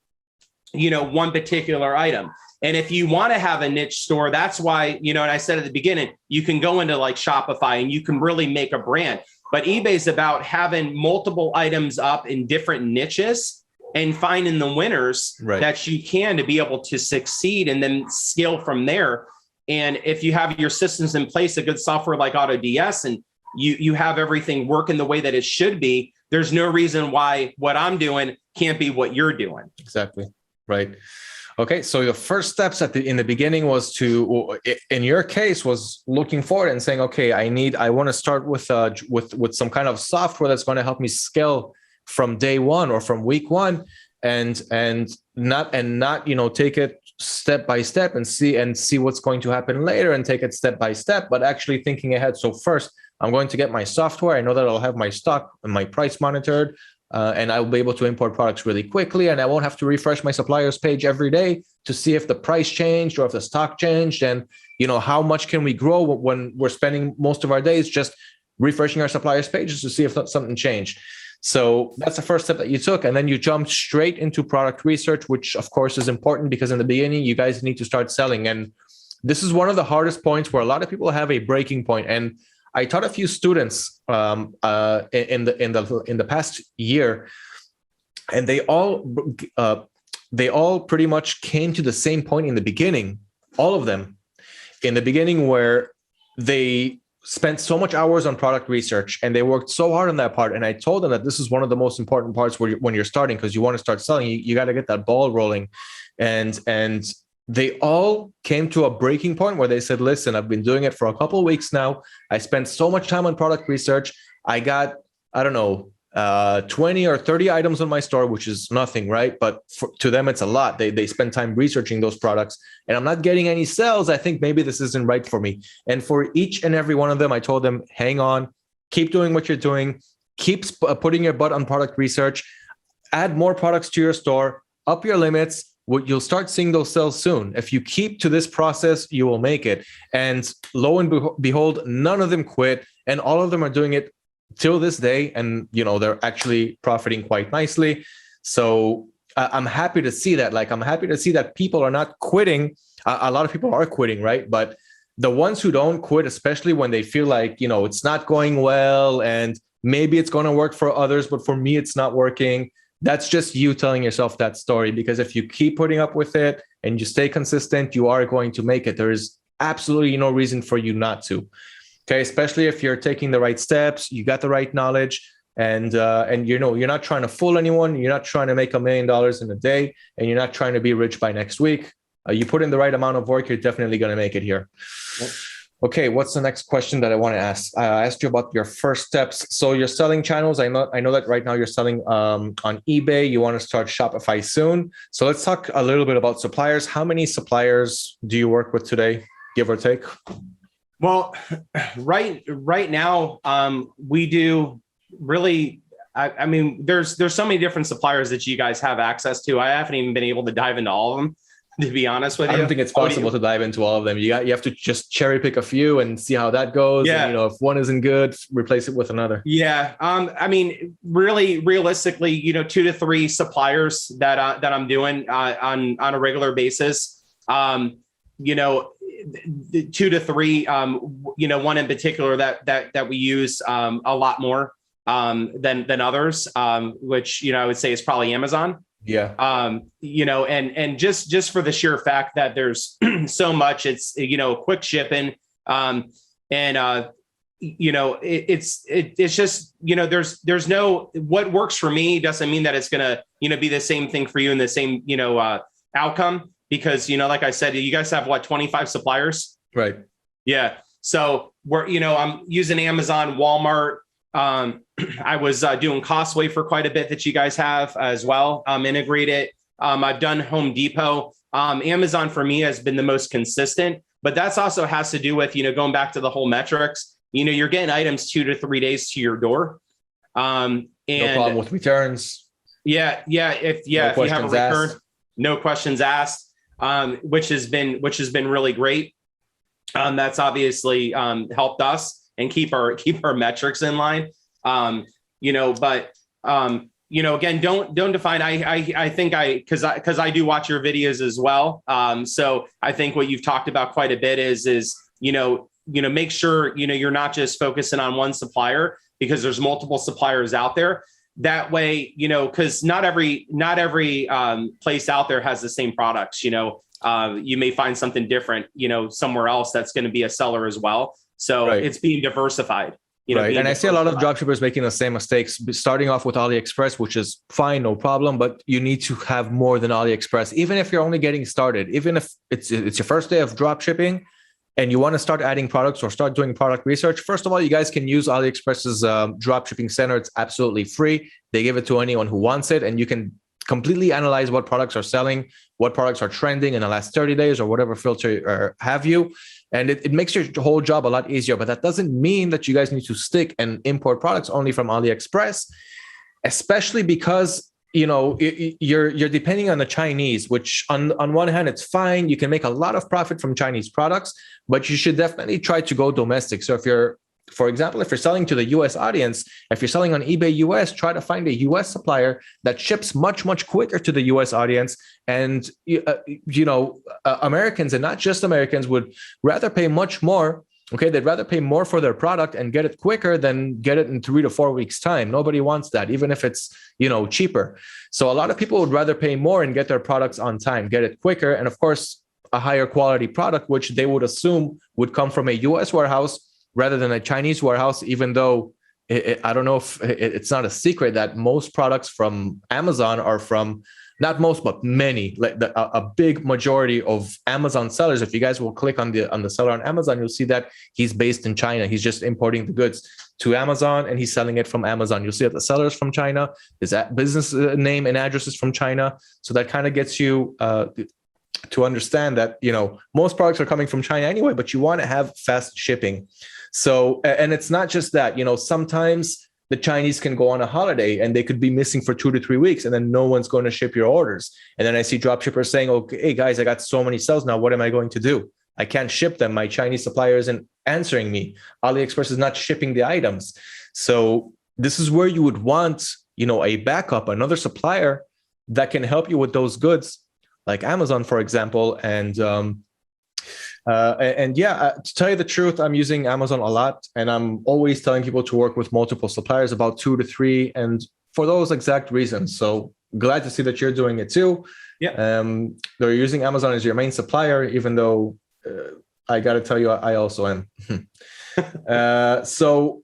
one particular item. And if you want to have a niche store, that's why, and I said at the beginning, you can go into like Shopify and you can really make a brand. But eBay's about having multiple items up in different niches and finding the winners that you can to be able to succeed and then scale from there. And if you have your systems in place, a good software like AutoDS, and you have everything working the way that it should be, there's no reason why what I'm doing can't be what you're doing. Exactly. Right. Okay. So your first steps in the beginning was in your case, was looking forward and saying, okay, I want to start with some kind of software that's going to help me scale from day one or from week one, and not take it step by step and see what's going to happen later and take it step by step, but actually thinking ahead. So first, I'm going to get my software. I know that I'll have my stock and my price monitored, and I'll be able to import products really quickly, and I won't have to refresh my suppliers page every day to see if the price changed or if the stock changed, and how much can we grow when we're spending most of our days just refreshing our suppliers pages to see if something changed. So that's the first step that you took. And then you jumped straight into product research, which of course is important, because in the beginning, you guys need to start selling. And this is one of the hardest points where a lot of people have a breaking point. And I taught a few students in the past year, and they all pretty much came to the same point in the beginning, all of them in the beginning, where they spent so much hours on product research and they worked so hard on that part. And I told them that this is one of the most important parts when you're starting, because you want to start selling, you got to get that ball rolling. And they all came to a breaking point where they said, listen, I've been doing it for a couple of weeks now. I spent so much time on product research. I got, 20 or 30 items on my store, which is nothing, right? But to them, it's a lot. They spend time researching those products, and I'm not getting any sales. I think maybe this isn't right for me. And for each and every one of them, I told them, hang on, keep doing what you're doing, keep putting your butt on product research, add more products to your store, up your limits. You'll start seeing those sales soon. If you keep to this process, you will make it. And lo and behold, none of them quit, and all of them are doing it till this day, and they're actually profiting quite nicely. So I'm happy to see that. I'm happy to see that people are not quitting. A lot of people are quitting, right? But the ones who don't quit, especially when they feel like it's not going well, and maybe it's going to work for others, but for me it's not working. That's just you telling yourself that story, because if you keep putting up with it and you stay consistent, you are going to make it. There is absolutely no reason for you not to. Okay, especially if you're taking the right steps, you got the right knowledge, and you're not trying to fool anyone. You're not trying to make $1 million in a day, and you're not trying to be rich by next week. You put in the right amount of work, you're definitely going to make it here. Yep. Okay, what's the next question that I want to ask? I asked you about your first steps. So you're selling channels. I know that right now you're selling on eBay. You want to start Shopify soon. So let's talk a little bit about suppliers. How many suppliers do you work with today, give or take? Well, right now, we do really. I mean, there's so many different suppliers that you guys have access to. I haven't even been able to dive into all of them, to be honest with you. I don't think it's possible to dive into all of them. You have to just cherry pick a few and see how that goes. Yeah. And, if one isn't good, replace it with another. Yeah. I mean, really, realistically, 2 to 3 suppliers that I'm doing on a regular basis. 2 to 3. One in particular that we use a lot more than others, which I would say is probably Amazon. Yeah. And just for the sheer fact that there's so much, it's quick shipping, it's just there's no, what works for me doesn't mean that it's gonna be the same thing for you and the same outcome, because like I said, you guys have 25 suppliers, right? Yeah. So we're I'm using Amazon, Walmart. I was doing Costway for quite a bit that you guys have as well. Integrated. I've done Home Depot. Amazon for me has been the most consistent, but that's also has to do with, going back to the whole metrics, you're getting items 2 to 3 days to your door. And no problem with returns. Yeah. If you have a return, no questions asked, which has been really great. That's obviously helped us and keep our metrics in line. Again, don't define. I think because I do watch your videos as well. So I think what you've talked about quite a bit is make sure you're not just focusing on one supplier, because there's multiple suppliers out there. That way, because not every place out there has the same products. You may find something different, somewhere else that's going to be a seller as well. So right. It's being diversified. Right. And I see a lot of dropshippers making the same mistakes, starting off with AliExpress, which is fine, no problem, but you need to have more than AliExpress. Even if you're only getting started, even if it's your first day of dropshipping and you want to start adding products or start doing product research, first of all, you guys can use AliExpress's dropshipping center. It's absolutely free. They give it to anyone who wants it, and you can completely analyze what products are selling, what products are trending in the last 30 days or whatever filter or have you. And it makes your whole job a lot easier. But that doesn't mean that you guys need to stick and import products only from AliExpress, especially because you're depending on the Chinese, which on one hand, it's fine. You can make a lot of profit from Chinese products, but you should definitely try to go domestic. So for example, if you're selling to the US audience, if you're selling on eBay US, try to find a US supplier that ships much, much quicker to the US audience. And, Americans, and not just Americans, would rather pay much more. Okay, they'd rather pay more for their product and get it quicker than get it in 3 to 4 weeks' time. Nobody wants that, even if it's, cheaper. So a lot of people would rather pay more and get their products on time, get it quicker. And of course, a higher quality product, which they would assume would come from a US warehouse rather than a Chinese warehouse, even though I don't know if it's not a secret that most products from Amazon are from, not most, but many, like a big majority of Amazon sellers. If you guys will click on the seller on Amazon, you'll see that he's based in China. He's just importing the goods to Amazon and he's selling it from Amazon. You'll see that the seller's from China, his business name and address is from China. So that kind of gets you to understand that, most products are coming from China anyway, but you want to have fast shipping. So, and it's not just that, sometimes the Chinese can go on a holiday and they could be missing for 2 to 3 weeks and then no one's going to ship your orders. And then I see dropshippers saying, okay, hey guys, I got so many sales now. What am I going to do? I can't ship them. My Chinese supplier isn't answering me. AliExpress is not shipping the items. So this is where you would want, a backup, another supplier that can help you with those goods, like Amazon, for example. And to tell you the truth, I'm using Amazon a lot, and I'm always telling people to work with multiple suppliers, about 2 to 3, and for those exact reasons. So glad to see that you're doing it too. Yeah. They're using Amazon as your main supplier, even though I got to tell you, I also am. So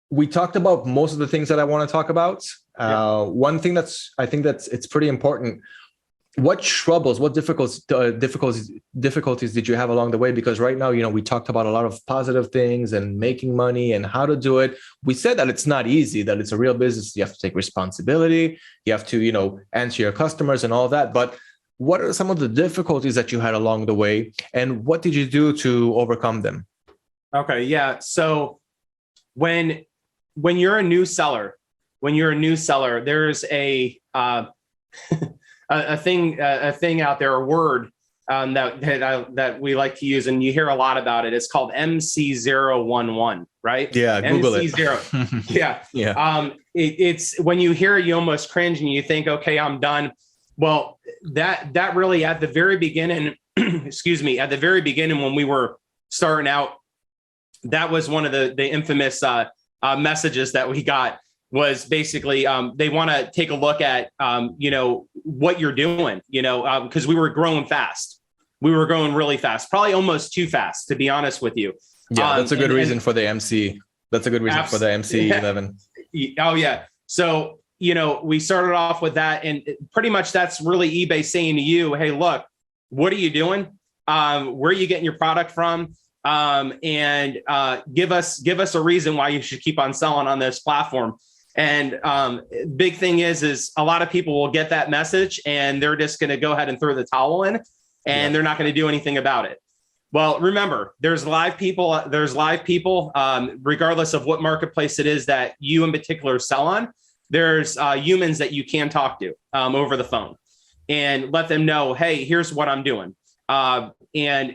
we talked about most of the things that I want to talk about. One thing I think it's pretty important. What troubles, what difficulties did you have along the way? Because right now, we talked about a lot of positive things and making money and how to do it. We said that it's not easy, that it's a real business. You have to take responsibility. You have to, answer your customers and all that. But what are some of the difficulties that you had along the way? And what did you do to overcome them? Okay. Yeah. So when you're a new seller, there's a a thing out there, a word that we like to use, and you hear a lot about it. It's called MC011, right? Yeah, Google MC0. Yeah. Yeah. It's when you hear it, you almost cringe and you think, okay, I'm done. Well, that really at the very beginning, excuse me, at the very beginning when we were starting out, that was one of the infamous messages that we got, was basically they want to take a look at what you're doing, because we were growing fast. We were growing really fast, probably almost too fast, to be honest with you. Yeah, that's a good reason for the MC. That's a good reason for the MC11. Oh yeah. So we started off with that, and pretty much that's really eBay saying to you, hey, look, what are you doing? Where are you getting your product from? And give us a reason why you should keep on selling on this platform. And big thing is a lot of people will get that message and they're just going to go ahead and throw the towel in, and they're not going to do anything about it. Well, remember, there's live people, regardless of what marketplace it is that you in particular sell on. There's humans that you can talk to over the phone and let them know, hey, here's what I'm doing. And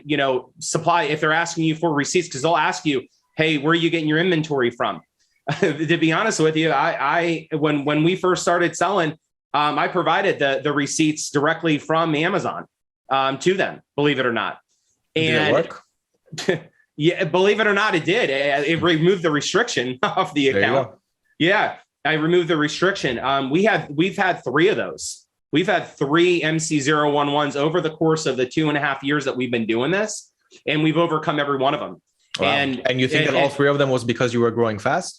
supply, if they're asking you for receipts, because they'll ask you, hey, where are you getting your inventory from? To be honest with you, I when we first started selling, I provided the receipts directly from Amazon to them, believe it or not. And did it work? Yeah, believe it or not, it did. It removed the restriction off the account. Yeah, I removed the restriction. We've had 3 of those. We've had 3 MC011s over the course of the 2.5 years that we've been doing this, and we've overcome every one of them. Wow. And you think that all 3 of them was because you were growing fast?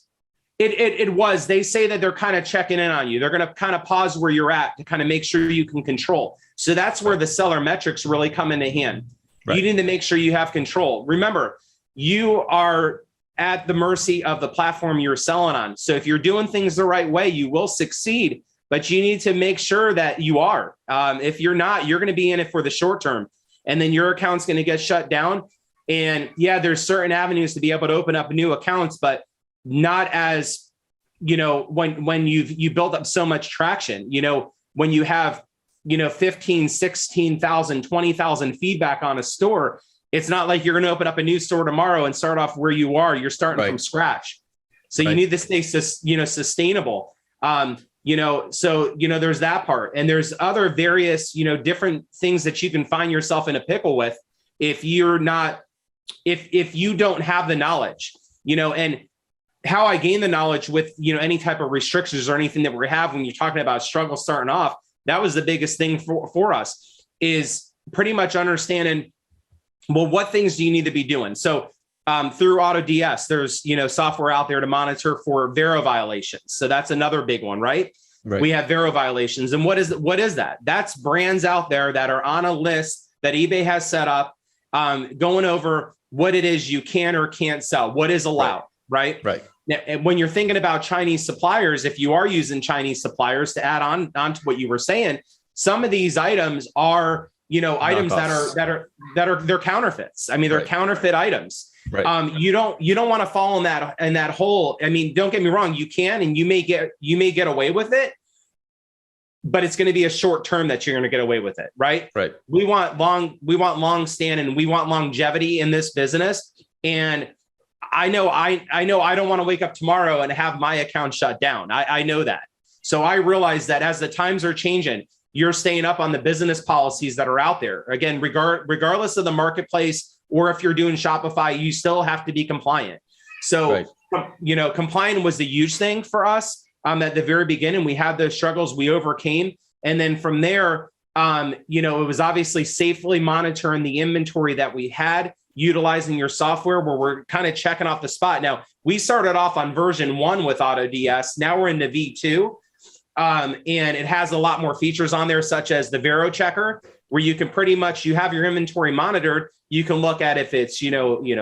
It was. They say that they're kind of checking in on you. They're going to kind of pause where you're at to kind of make sure you can control. So that's where the seller metrics really come into hand. Right. You need to make sure you have control. Remember, you are at the mercy of the platform you're selling on. So if you're doing things the right way, you will succeed, but you need to make sure that you are. If you're not, you're going to be in it for the short term, and then your account's going to get shut down. And yeah, there's certain avenues to be able to open up new accounts, but not as, when you build up so much traction, when you have, 15, 16,000, 20,000 feedback on a store, it's not like you're going to open up a new store tomorrow and start off where you are. You're starting from scratch. So you need to stay, sustainable. So, there's that part, and there's other various, different things that you can find yourself in a pickle with if you're not, if you don't have the knowledge, and how I gain the knowledge with, any type of restrictions or anything that we have when you're talking about struggle starting off. That was the biggest thing for us, is pretty much understanding, well, what things do you need to be doing? So through AutoDS, there's, software out there to monitor for Vero violations. So that's another big one, right? We have Vero violations. And what is that? That's brands out there that are on a list that eBay has set up, going over what it is you can or can't sell, what is allowed, right? Now, when you're thinking about Chinese suppliers, if you are using Chinese suppliers, to add on to what you were saying, some of these items are, items that are they're counterfeits. I mean, they're counterfeit items. You don't want to fall in that hole. I mean, don't get me wrong, you can, and you may get away with it, but it's going to be a short term that you're going to get away with it. Right. We want long standing, we want longevity in this business. And I know I don't want to wake up tomorrow and have my account shut down. I know that. So I realize that as the times are changing, you're staying up on the business policies that are out there. Again, regardless of the marketplace, or if you're doing Shopify, you still have to be compliant. So, compliant was the huge thing for us at the very beginning. We had those struggles, we overcame. And then from there, it was obviously safely monitoring the inventory that we had, utilizing your software, where we're kind of checking off the spot. Now, we started off on version 1 with AutoDS. Now we're into V2. And it has a lot more features on there, such as the Vero checker, where you can pretty much, you have your inventory monitored. You can look at if it's,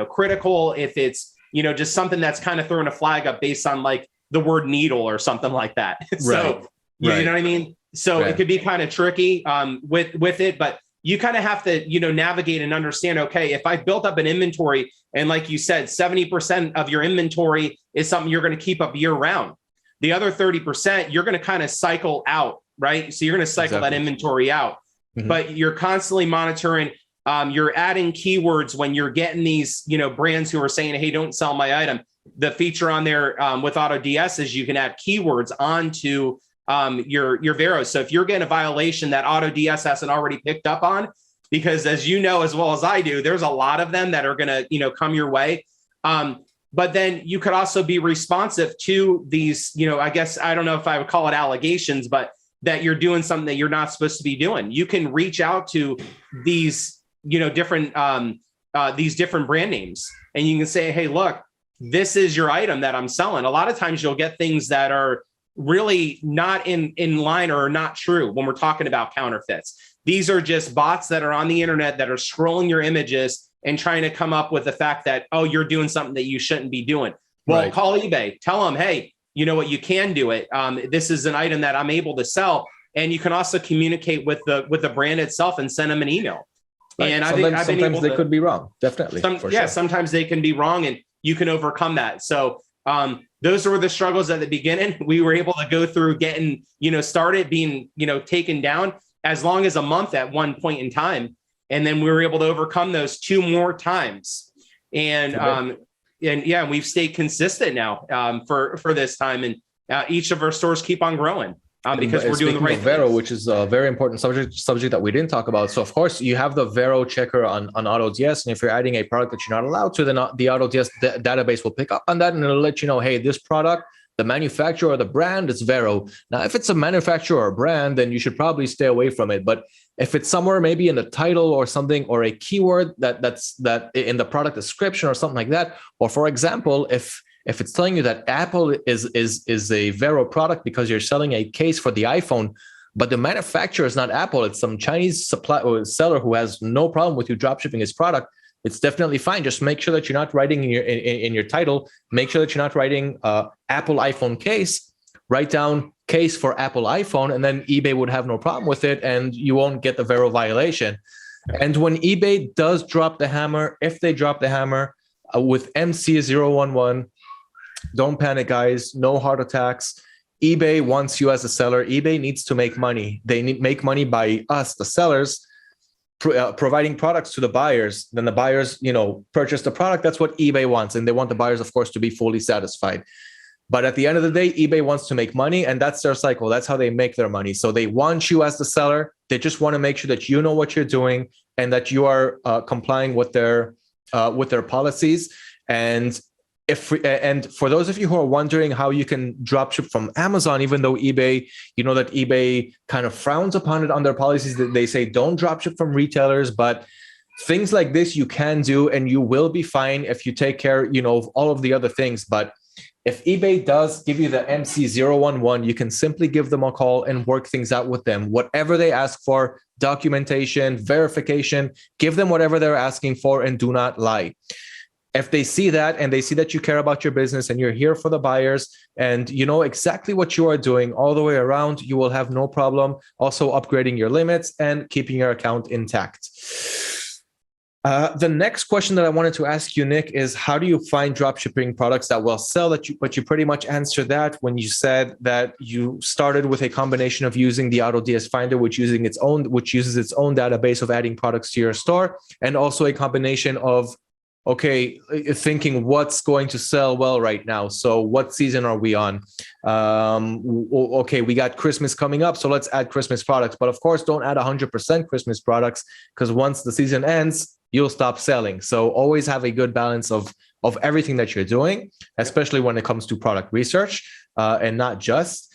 critical, if it's, just something that's kind of throwing a flag up based on like the word needle or something like that. So, you know what I mean? So it could be kind of tricky with it, but you kind of have to, navigate and understand, okay, if I've built up an inventory, and like you said, 70% of your inventory is something you're going to keep up year round. The other 30%, you're going to kind of cycle out, right? So you're going to cycle that inventory out, but you're constantly monitoring. You're adding keywords when you're getting these, brands who are saying, hey, don't sell my item. The feature on there with AutoDS is you can add keywords onto your Vero. So if you're getting a violation that AutoDS hasn't already picked up on, because as you know, as well as I do, there's a lot of them that are going to, come your way. But then you could also be responsive to these, I guess, I don't know if I would call it allegations, but that you're doing something that you're not supposed to be doing. You can reach out to these, different brand names, and you can say, hey, look, this is your item that I'm selling. A lot of times you'll get things that are really not in line or not true when we're talking about counterfeits. These are just bots that are on the internet that are scrolling your images and trying to come up with the fact that, oh, you're doing something that you shouldn't be doing. Well, Call eBay, tell them, hey, you know what, you can do it. This is an item that I'm able to sell. And you can also communicate with the brand itself and send them an email. Right. And sometimes they could be wrong. Definitely. Sometimes they can be wrong, and you can overcome that. So those were the struggles at the beginning. We were able to go through getting, started being, taken down as long as a month at one point in time. And then we were able to overcome those 2 more times. And we've stayed consistent now for this time. And each of our stores keep on growing. Because we're doing the right Vero, things. which is a very important subject that we didn't talk about. So of course you have the Vero checker on AutoDS, and if you're adding a product that you're not allowed to, then the AutoDS database will pick up on that, and it'll let you know, hey, this product, the manufacturer or the brand is Vero. Now, if it's a manufacturer or brand, then you should probably stay away from it. But if it's somewhere maybe in the title or something, or a keyword that's in the product description or something like that, or for example, if it's telling you that Apple is a Vero product because you're selling a case for the iPhone, but the manufacturer is not Apple, it's some Chinese seller who has no problem with you dropshipping his product, it's definitely fine. Just make sure that you're not writing in your title. Make sure that you're not writing Apple iPhone case. Write down case for Apple iPhone, and then eBay would have no problem with it, and you won't get the Vero violation. And when eBay does drop the hammer, if they drop the hammer with MC011, don't panic, guys. No heart attacks. eBay wants you as a seller. eBay needs to make money. They make money by us, the sellers, providing products to the buyers. Then the buyers, purchase the product. That's what eBay wants. And they want the buyers, of course, to be fully satisfied. But at the end of the day, eBay wants to make money, and that's their cycle. That's how they make their money. So they want you as the seller. They just want to make sure that you know what you're doing and that you are complying with their policies. And for those of you who are wondering how you can dropship from Amazon, even though eBay, that eBay kind of frowns upon it on their policies, that they say don't dropship from retailers, but things like this you can do, and you will be fine if you take care, of all of the other things. But if eBay does give you the MC011, you can simply give them a call and work things out with them. Whatever they ask for, documentation, verification, give them whatever they're asking for, and do not lie. If they see that, and they see that you care about your business and you're here for the buyers and you know exactly what you are doing all the way around, you will have no problem also upgrading your limits and keeping your account intact. The next question that I wanted to ask you, Nick, is how do you find dropshipping products that will sell? But you pretty much answered that when you said that you started with a combination of using the AutoDS Finder, which uses its own database of adding products to your store, and also a combination of thinking what's going to sell well right now. So what season are we on? We got Christmas coming up, so let's add Christmas products. But of course, don't add 100% Christmas products, because once the season ends, you'll stop selling. So always have a good balance of everything that you're doing, especially when it comes to product research, and not just.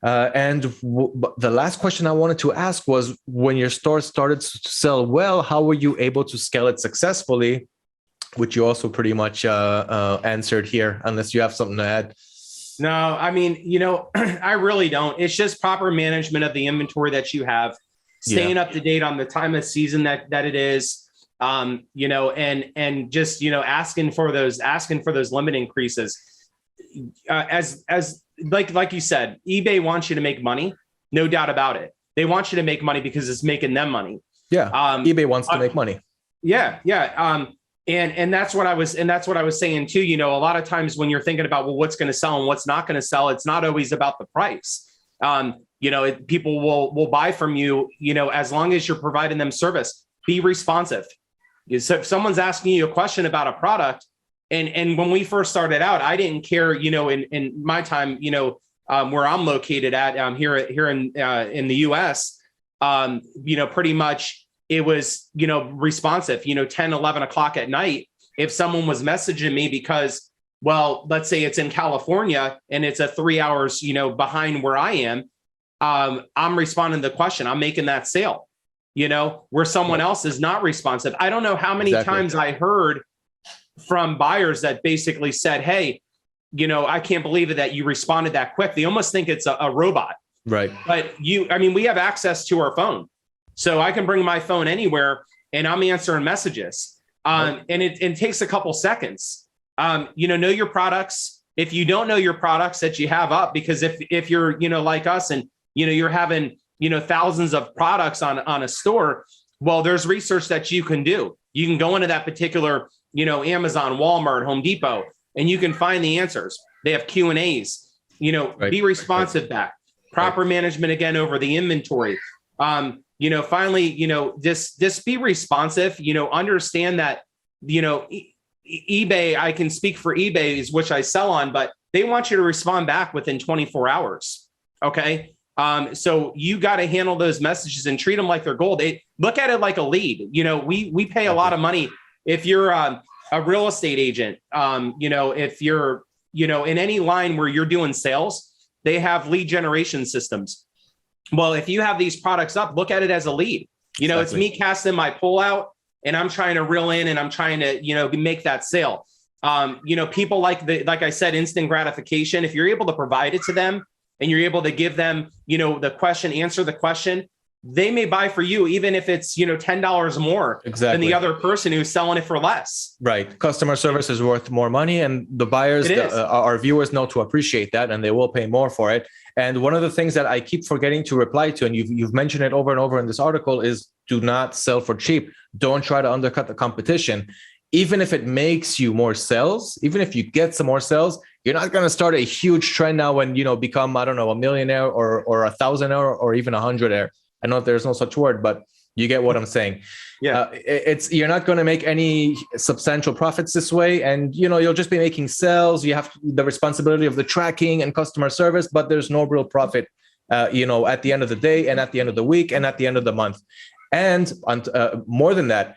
The last question I wanted to ask was, when your store started to sell well, how were you able to scale it successfully? Which you also pretty much answered here, unless you have something to add. No, I mean, I really don't. It's just proper management of the inventory that you have, staying up to date on the time of season that it is, and just, asking for those limit increases. As like you said, eBay wants you to make money, no doubt about it. They want you to make money because it's making them money. Yeah. eBay wants to make money. Yeah. And that's what I was saying too. You know, a lot of times when you're thinking about, well, what's going to sell and what's not going to sell, it's not always about the price. You know, people will buy from you, you know, as long as you're providing them service. Be responsive. So if someone's asking you a question about a product, and when we first started out, I didn't care, you know, in my time, you know, where I'm located at here in the US, you know, pretty much it was, you know, responsive, you know, 10, 11 o'clock at night. If someone was messaging me because, well, let's say it's in California and it's a 3 hours, you know, behind where I am, I'm responding to the question. I'm making that sale, you know, where someone else is not responsive. I don't know how many times I heard from buyers that basically said, hey, you know, I can't believe it that you responded that quick. They almost think it's a robot. Right. But I mean, we have access to our phone. So I can bring my phone anywhere and I'm answering messages. And it takes a couple seconds. You know your products. If you don't know your products that you have up, because if you're, you know, like us and, you know, you're having, you know, thousands of products on a store, well, there's research that you can do. You can go into that particular, you know, Amazon, Walmart, Home Depot, and you can find the answers. They have Q&As, you know, be responsive back, proper management again over the inventory. You know, finally, you know, just be responsive, you know, understand that, you know, eBay, I can speak for eBay, is which I sell on, but they want you to respond back within 24 hours. Okay. So you got to handle those messages and treat them like they're gold. Look at it like a lead. You know, we pay a lot of money. If you're a real estate agent, you know, if you're, you know, in any line where you're doing sales, they have lead generation systems. Well, if you have these products up, look at it as a lead. You know, It's me casting my pull out and I'm trying to reel in and I'm trying to, you know, make that sale. You know, people like I said, instant gratification. If you're able to provide it to them and you're able to give them, you know, answer the question, they may buy for you, even if it's, you know, $10 more than the other person who's selling it for less. Right. Customer service is worth more money, and the buyers, our viewers know to appreciate that, and they will pay more for it. And one of the things that I keep forgetting to reply to, and you've mentioned it over and over in this article, is do not sell for cheap. Don't try to undercut the competition. Even if it makes you more sales, even if you get some more sales, you're not going to start a huge trend now and, you know, become, I don't know, a millionaire or a thousandaire or even 100aire. I know there's no such word, but you get what I'm saying. Yeah, you're not going to make any substantial profits this way, and you know you'll just be making sales. You have the responsibility of the tracking and customer service, but there's no real profit, you know, at the end of the day, and at the end of the week, and at the end of the month, and more than that,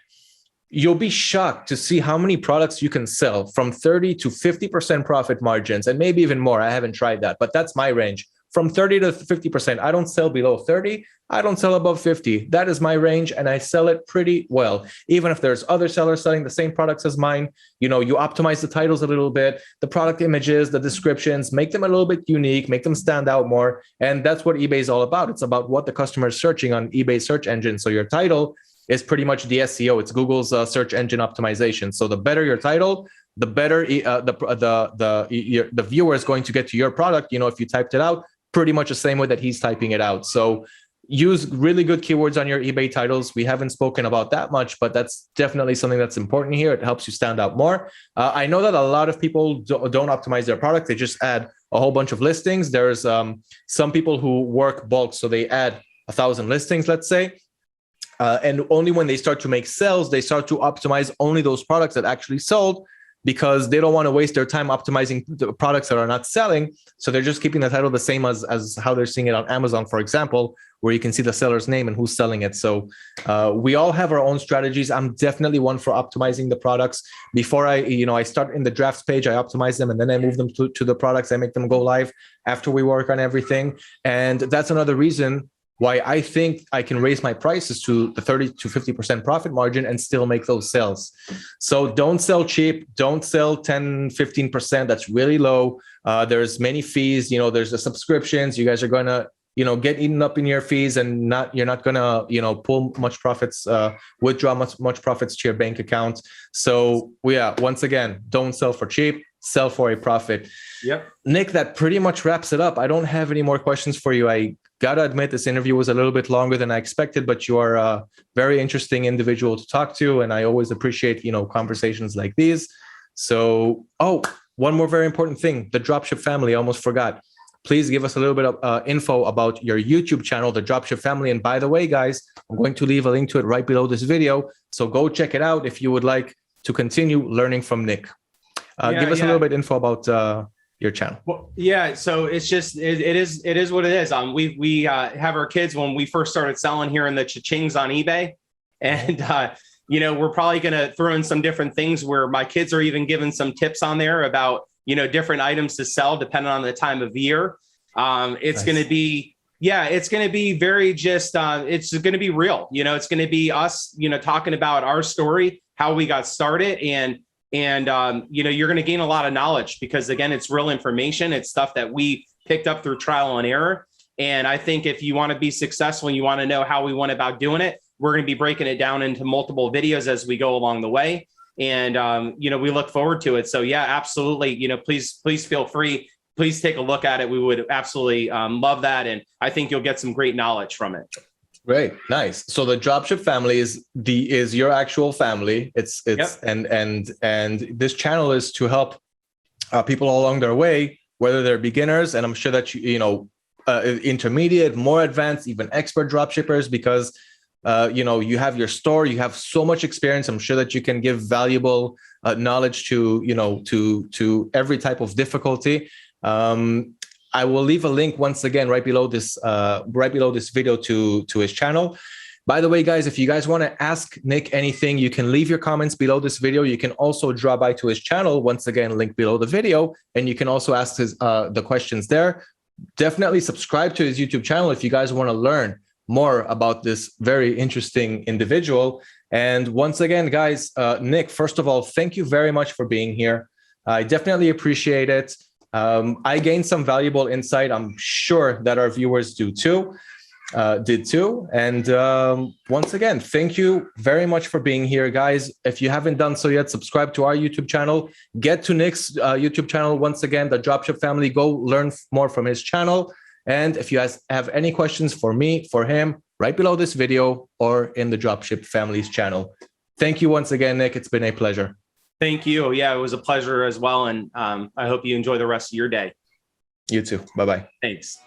you'll be shocked to see how many products you can sell from 30 to 50% profit margins, and maybe even more. I haven't tried that, but that's my range. From 30 to 50%. I don't sell below 30. I don't sell above 50. That is my range, and I sell it pretty well. Even if there's other sellers selling the same products as mine, you know, you optimize the titles a little bit, the product images, the descriptions, make them a little bit unique, make them stand out more. And that's what eBay is all about. It's about what the customer is searching on eBay search engine. So your title is pretty much the SEO. It's Google's search engine optimization. So the better your title, the better the viewer is going to get to your product. You know, if you typed it out, pretty much the same way that he's typing it out. So use really good keywords on your eBay titles. We haven't spoken about that much, but that's definitely something that's important here. It helps you stand out more. I know that a lot of people don't optimize their product. They just add a whole bunch of listings. There's some people who work bulk. So they add 1,000 listings, let's say. And only when they start to make sales, they start to optimize only those products that actually sold, because they don't want to waste their time optimizing the products that are not selling. So they're just keeping the title the same as how they're seeing it on Amazon, for example, where you can see the seller's name and who's selling it. So we all have our own strategies. I'm definitely one for optimizing the products. Before I start in the drafts page, I optimize them, and then I move them to the products. I make them go live after we work on everything. And that's another reason why I think I can raise my prices to the 30 to 50% profit margin and still make those sales. So don't sell cheap. Don't sell 10, 15%. That's really low. There's many fees. You know, there's the subscriptions. You guys are going to, you know, get eaten up in your fees, and you're not going to, you know, pull much profits, withdraw much profits to your bank account. So once again, don't sell for cheap. Sell for a profit. Yep. Nick, that pretty much wraps it up. I don't have any more questions for you. Gotta admit, this interview was a little bit longer than I expected, but you are a very interesting individual to talk to, and I always appreciate, conversations like these. So, one more very important thing, the Dropship family, I almost forgot. Please give us a little bit of info about your YouTube channel, the Dropship family. And by the way, guys, I'm going to leave a link to it right below this video. So go check it out if you would like to continue learning from Nick. Give us a little bit info about your channel. Well, yeah. So it's just, it is what it is. We have our kids when we first started selling here in the cha-chings on eBay. And, we're probably going to throw in some different things where my kids are even giving some tips on there about, different items to sell depending on the time of year. It's going to be, it's going to be very just, it's going to be real, it's going to be us, talking about our story, how we got started. And you're going to gain a lot of knowledge because again, it's real information. It's stuff that we picked up through trial and error. And I think if you want to be successful and you want to know how we went about doing it, we're going to be breaking it down into multiple videos as we go along the way. And, we look forward to it. So yeah, absolutely. Please feel free. Please take a look at it. We would absolutely love that. And I think you'll get some great knowledge from it. Great. Nice. So the Dropship family is your actual family. It's Yep. and this channel is to help people along their way, whether they're beginners, and I'm sure that intermediate, more advanced, even expert dropshippers, because you have your store, you have so much experience. I'm sure that you can give valuable knowledge to every type of difficulty. I will leave a link once again right below this video to his channel. By the way, guys, if you guys want to ask Nick anything, you can leave your comments below this video. You can also drop by to his channel. Once again, link below the video, and you can also ask the questions there. Definitely subscribe to his YouTube channel if you guys want to learn more about this very interesting individual. And once again, guys, Nick, first of all, thank you very much for being here. I definitely appreciate it. I gained some valuable insight. I'm sure that our viewers did too. And once again, thank you very much for being here, guys. If you haven't done so yet, subscribe to our YouTube channel. Get to Nick's YouTube channel. Once again, the Dropship family. Go learn more from his channel. And if you guys have any questions for me, for him, right below this video or in the Dropship family's channel. Thank you once again, Nick. It's been a pleasure. Thank you. Yeah, it was a pleasure as well. And I hope you enjoy the rest of your day. You too. Bye-bye. Thanks.